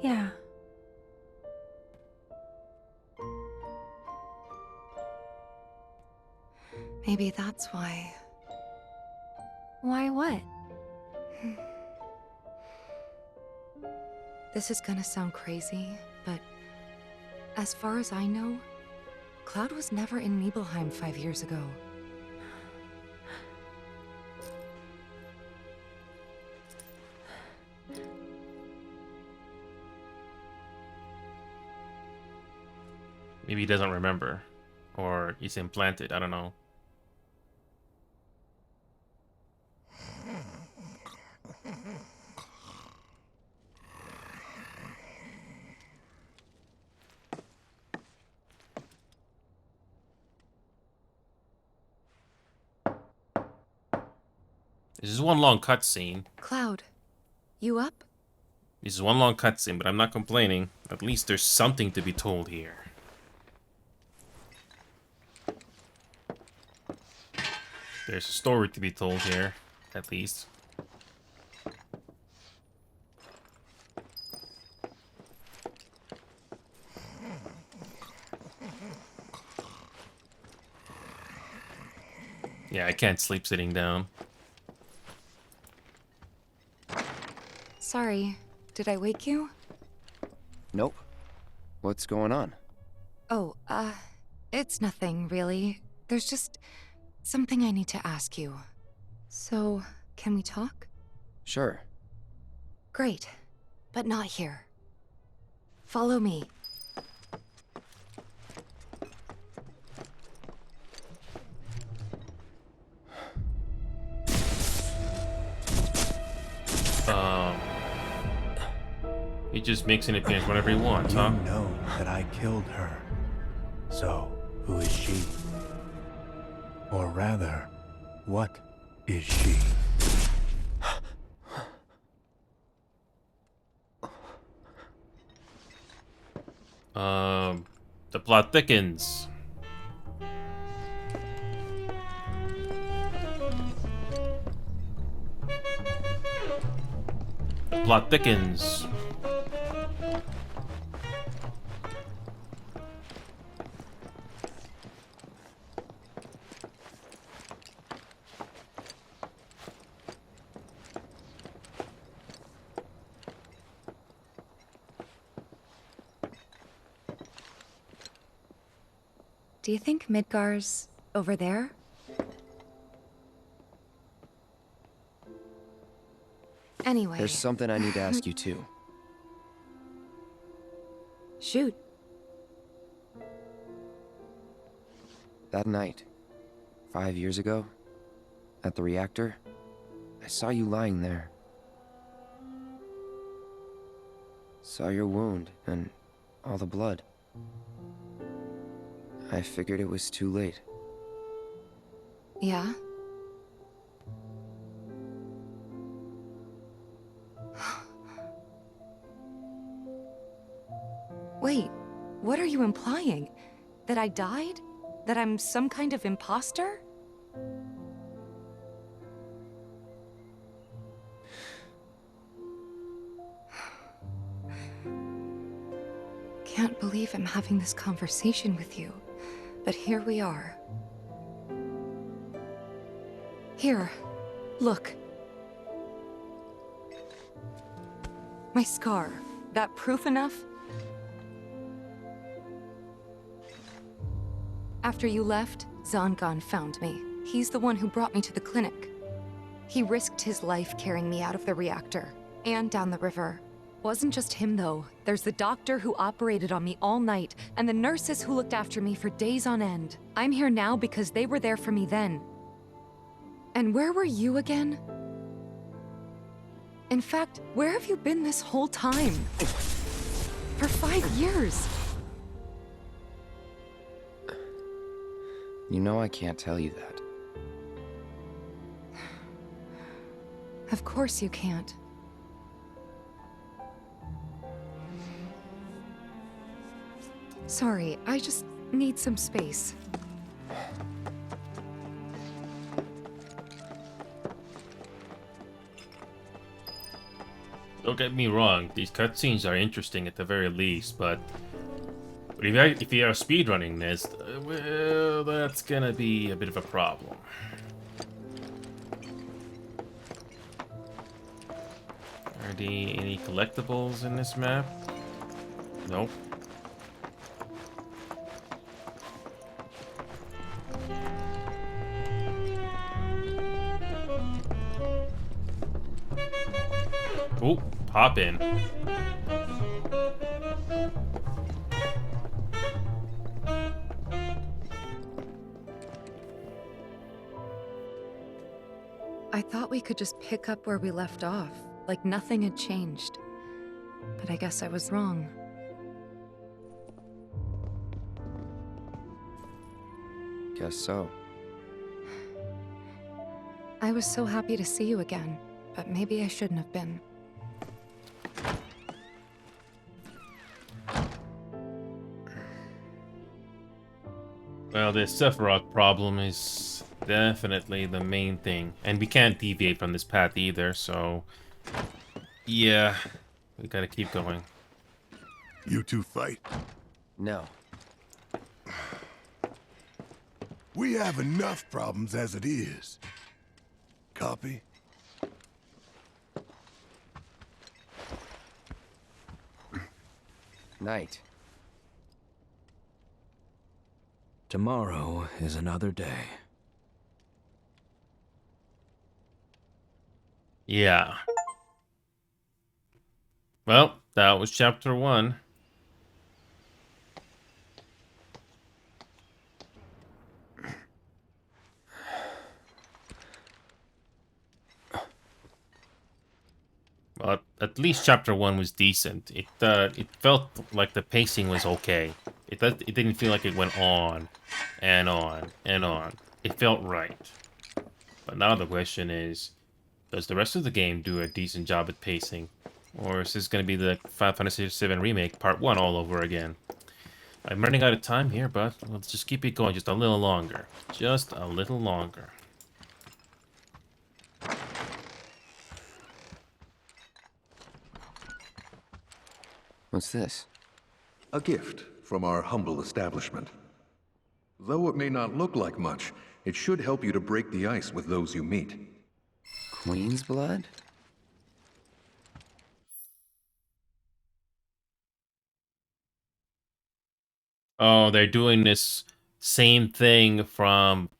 Yeah. Maybe that's why. Why what? This is gonna sound crazy, but as far as I know, Cloud was never in Nibelheim 5 years ago. Maybe he doesn't remember. Or he's implanted, I don't know. This is one long cutscene. Cloud, you up? This is one long cutscene, but I'm not complaining. At least there's something to be told here. There's a story to be told here, at least. Yeah, I can't sleep sitting down. Sorry, did I wake you? Nope. What's going on? Oh, it's nothing, really. There's just something I need to ask you. So, can we talk? Sure. Great, but not here. Follow me. He just makes an appearance whenever he wants, huh? You know that I killed her. So, who is she? Or rather, what is she? The plot thickens. The plot thickens. Do you think Midgar's over there? Anyway. There's something I need to ask you too. Shoot. That night, 5 years ago, at the reactor, I saw you lying there. Saw your wound and all the blood. I figured it was too late. Yeah? Wait, what are you implying? That I died? That I'm some kind of imposter? Can't believe I'm having this conversation with you, but here we are. Here, look. My scar. That proof enough? After you left, Zangan found me. He's the one who brought me to the clinic. He risked his life carrying me out of the reactor, and down the river. Wasn't just him, though. There's the doctor who operated on me all night, and the nurses who looked after me for days on end. I'm here now because they were there for me then. And where were you again? In fact, where have you been this whole time? For 5 years. You know I can't tell you that. Of course you can't. Sorry, I just need some space. Don't get me wrong, these cutscenes are interesting at the very least, but if you are speedrunning this, well, that's gonna be a bit of a problem. Are there any collectibles in this map? Nope. Oh, pop in. I thought we could just pick up where we left off, like nothing had changed. But I guess I was wrong. Guess so. I was so happy to see you again, but maybe I shouldn't have been. Well, the Sephiroth problem is definitely the main thing. And we can't deviate from this path either, so... yeah, we gotta keep going. You two fight? No. We have enough problems as it is. Copy? Night. Tomorrow is another day. Yeah. Well, that was chapter 1. Well, at least chapter 1 was decent. It felt like the pacing was okay. It didn't feel like it went on and on and on. It felt right. But now the question is, does the rest of the game do a decent job at pacing? Or is this going to be the Final Fantasy VII Remake Part 1 all over again? I'm running out of time here, but let's just keep it going just a little longer. Just a little longer. What's this? A gift from our humble establishment. Though it may not look like much, it should help you to break the ice with those you meet. Queen's blood? Oh, they're doing this same thing from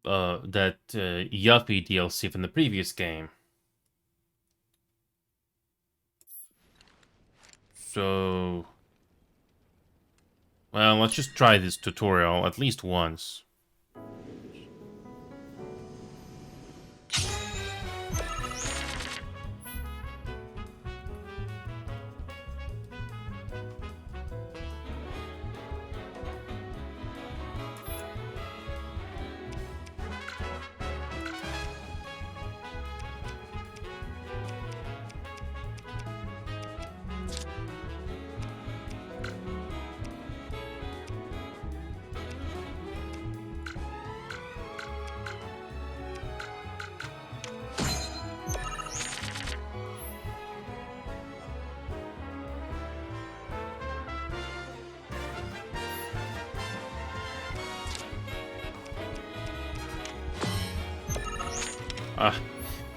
that Yuppie DLC from the previous game. So, well, let's just try this tutorial at least once.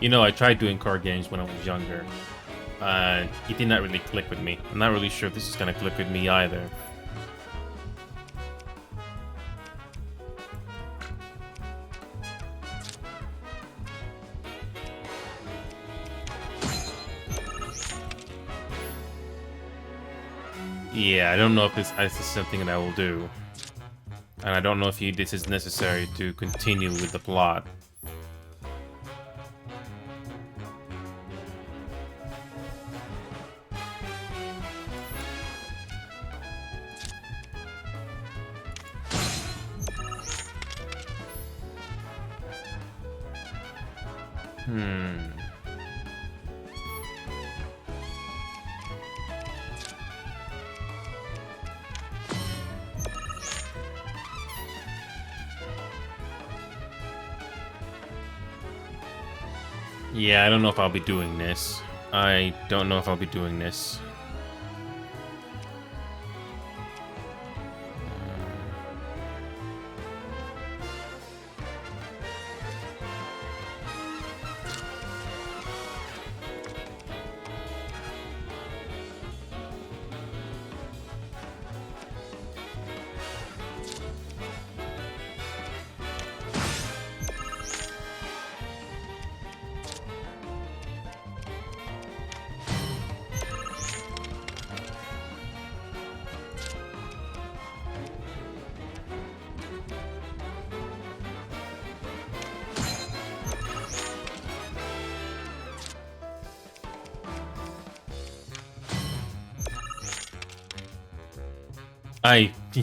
You know, I tried doing card games when I was younger. It did not really click with me. I'm not really sure if this is gonna click with me either. Yeah, I don't know if this is something that I will do. And I don't know if this is necessary to continue with the plot. Yeah, I don't know if I'll be doing this. I don't know if I'll be doing this.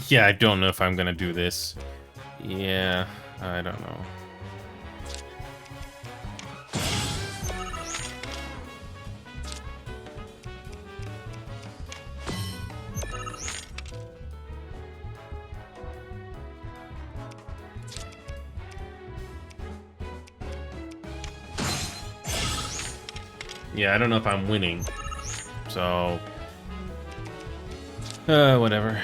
Yeah, I don't know if I'm gonna do this. Yeah, I don't know. Yeah, I don't know if I'm winning. So, whatever.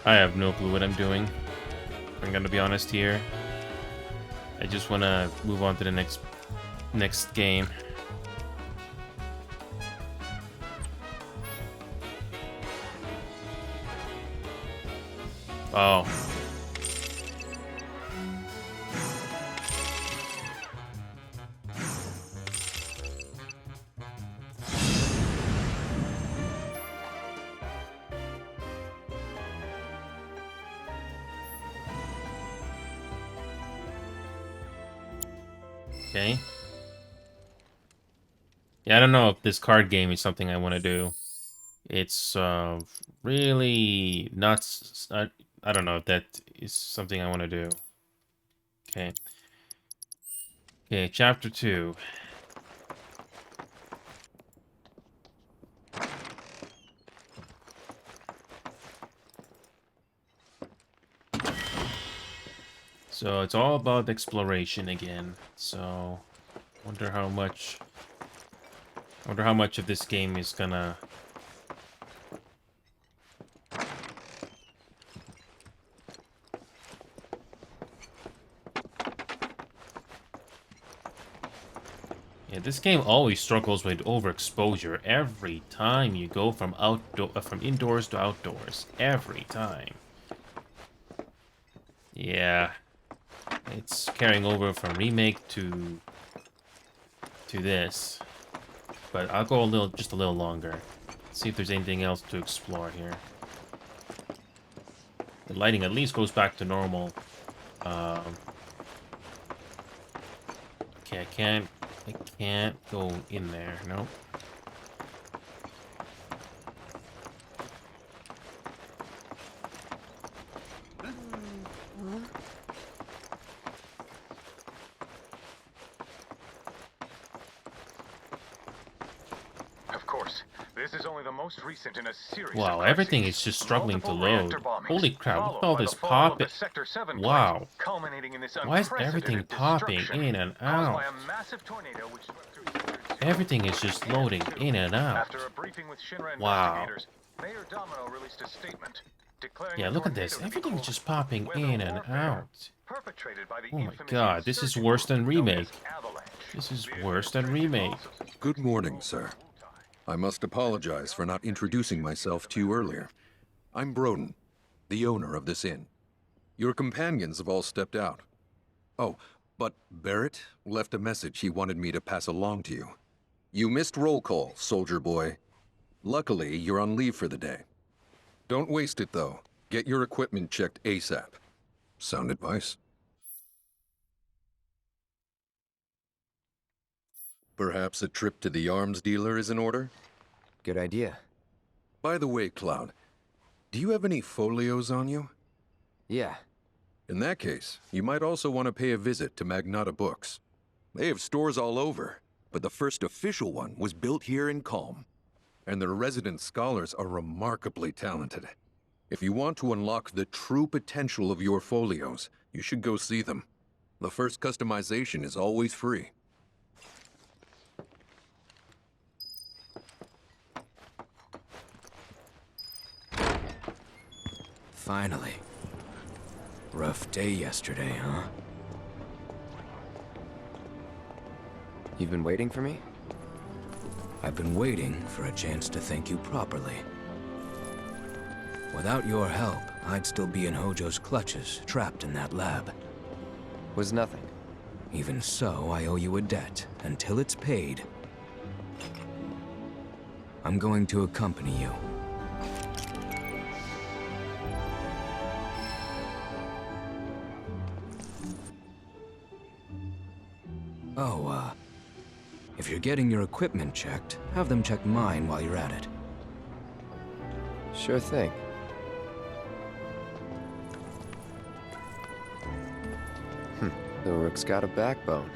I have no clue what I'm doing. I'm gonna be honest here. I just wanna move on to the next game. Oh. Okay. Yeah, I don't know if this card game is something I want to do. It's really not. I don't know if that is something I want to do. Okay. Okay, chapter 2. So it's all about exploration again. So wonder how much of this game is gonna Yeah, this game always struggles with overexposure every time you go from from indoors to outdoors. Every time. Yeah. It's carrying over from remake to this. But I'll go just a little longer. See if there's anything else to explore here. The lighting at least goes back to normal. Okay, I can't go in there. Nope. Of course, this is only the most recent in a series Wow, of everything is just struggling to load. Holy crap, look at all this popping. Wow. Why is everything popping in and out? Everything is just loading in and out. After a briefing with Shinra Wow. investigators, Mayor Domino released a statement declaring Yeah, look at this. Everything is just popping in and out. Oh my god, this is worse than remake. This is worse than remake. Good morning, sir. I must apologize for not introducing myself to you earlier. I'm Broden, the owner of this inn. Your companions have all stepped out. Oh, but Barrett left a message he wanted me to pass along to you. You missed roll call, soldier boy. Luckily, you're on leave for the day. Don't waste it, though. Get your equipment checked ASAP. Sound advice? Perhaps a trip to the arms dealer is in order? Good idea. By the way, Cloud, do you have any folios on you? Yeah. In that case, you might also want to pay a visit to Magnata Books. They have stores all over, but the first official one was built here in Calm. And their resident scholars are remarkably talented. If you want to unlock the true potential of your folios, you should go see them. The first customization is always free. Finally. Rough day yesterday, huh? You've been waiting for me? I've been waiting for a chance to thank you properly. Without your help, I'd still be in Hojo's clutches, trapped in that lab. Was nothing. Even so, I owe you a debt. Until it's paid, I'm going to accompany you. Oh, if you're getting your equipment checked, have them check mine while you're at it. Sure thing. The Rook's got a backbone.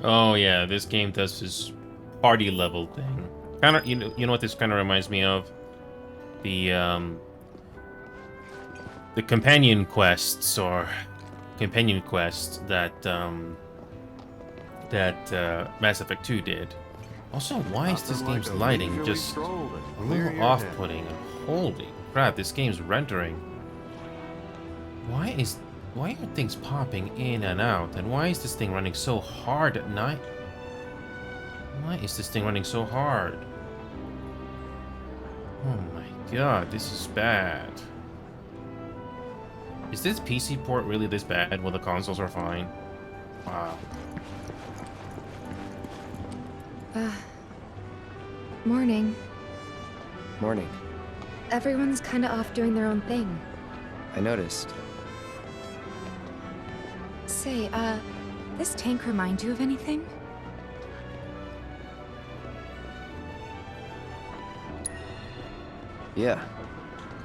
Oh yeah, this game does this party level thing. Kind of, you know what this kind of reminds me of? The companion quests or companion quest that that Mass Effect 2 did. Also, why is this game's lighting just a little off-putting? Holy crap, this game's rendering. Why are things popping in and out? And why is this thing running so hard at night? Why is this thing running so hard? Oh my god, this is bad. Is this PC port really this bad while the consoles are fine? Wow. Morning. Morning. Everyone's kinda off doing their own thing. I noticed. Say, this tank remind you of anything? Yeah.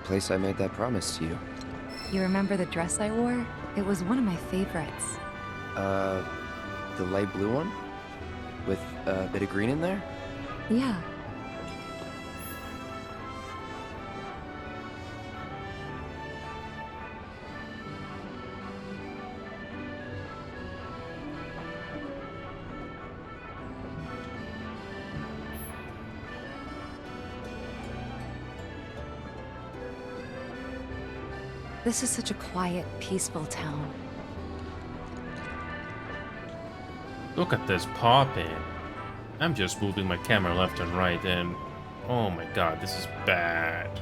Place I made that promise to you. You remember the dress I wore? It was one of my favorites. The light blue one? With a bit of green in there? Yeah. This is such a quiet, peaceful town. Look at this pop-in. I'm just moving my camera left and right and... oh my god, this is bad.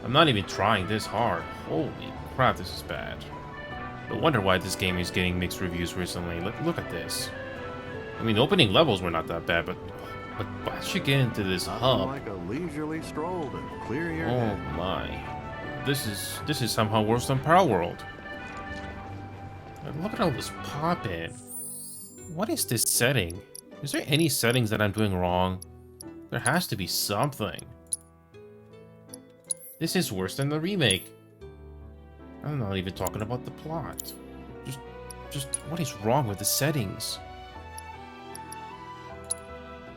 I'm not even trying this hard. Holy crap, this is bad. No wonder why this game is getting mixed reviews recently. Look at this. I mean, the opening levels were not that bad, but once you get into this hub... like a leisurely stroll to clear your oh head. my. This is somehow worse than Pearl World. And look at all this pop-in. What is this setting? Is there any settings that I'm doing wrong? There has to be something. This is worse than the remake. I'm not even talking about the plot. Just what is wrong with the settings?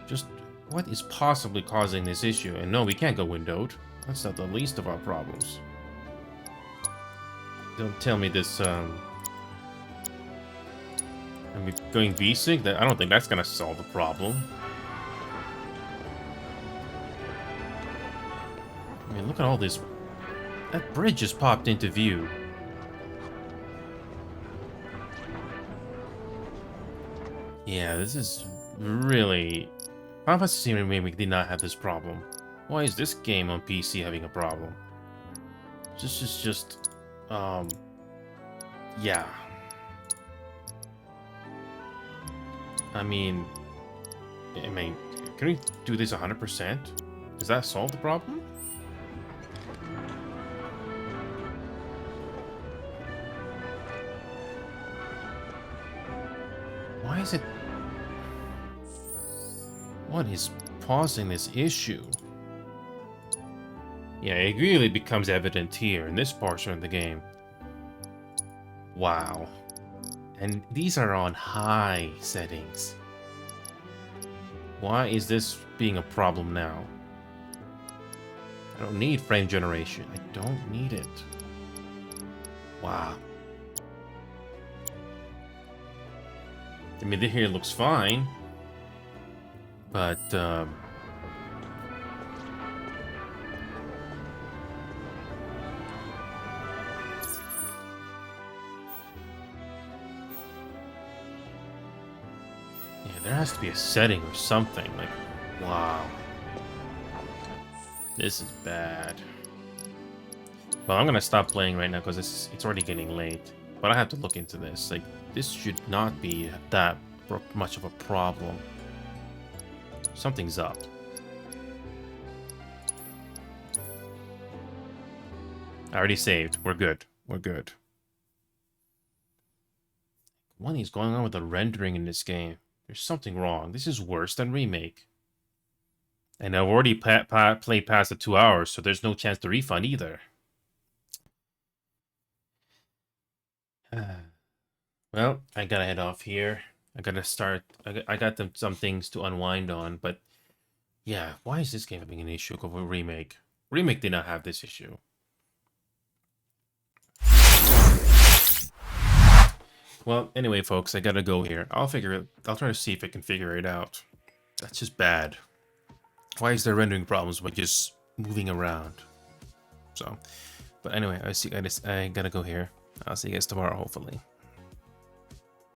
Just what is possibly causing this issue? And no, we can't go windowed. That's not the least of our problems. Don't tell me this, I mean, going V-Sync? I don't think that's gonna solve the problem. I mean, look at all this. That bridge just popped into view. Yeah, this is really... Final Fantasy VII Remake did not have this problem. Why is this game on PC having a problem? This is just... yeah. I mean, can we do this 100%? Does that solve the problem? Why is it... what is causing this issue? Yeah, it really becomes evident here in this portion of the game. Wow. And these are on high settings. Why is this being a problem now? I don't need frame generation. I don't need it. Wow. I mean, here it looks fine. But, there has to be a setting or something. Like, wow. This is bad. Well, I'm gonna stop playing right now because it's already getting late. But I have to look into this. Like, this should not be that much of a problem. Something's up. I already saved. We're good. We're good. What is going on with the rendering in this game? There's something wrong. This is worse than Remake. And I've already played past the 2 hours, so there's no chance to refund either. Well, I gotta head off here. I gotta start... I got some things to unwind on, but... yeah, why is this game having an issue over Remake? Remake did not have this issue. Well, anyway, folks, I gotta go here. I'll try to see if I can figure it out. That's just bad. Why is there rendering problems by just moving around? So, but anyway, I gotta go here. I'll see you guys tomorrow, hopefully.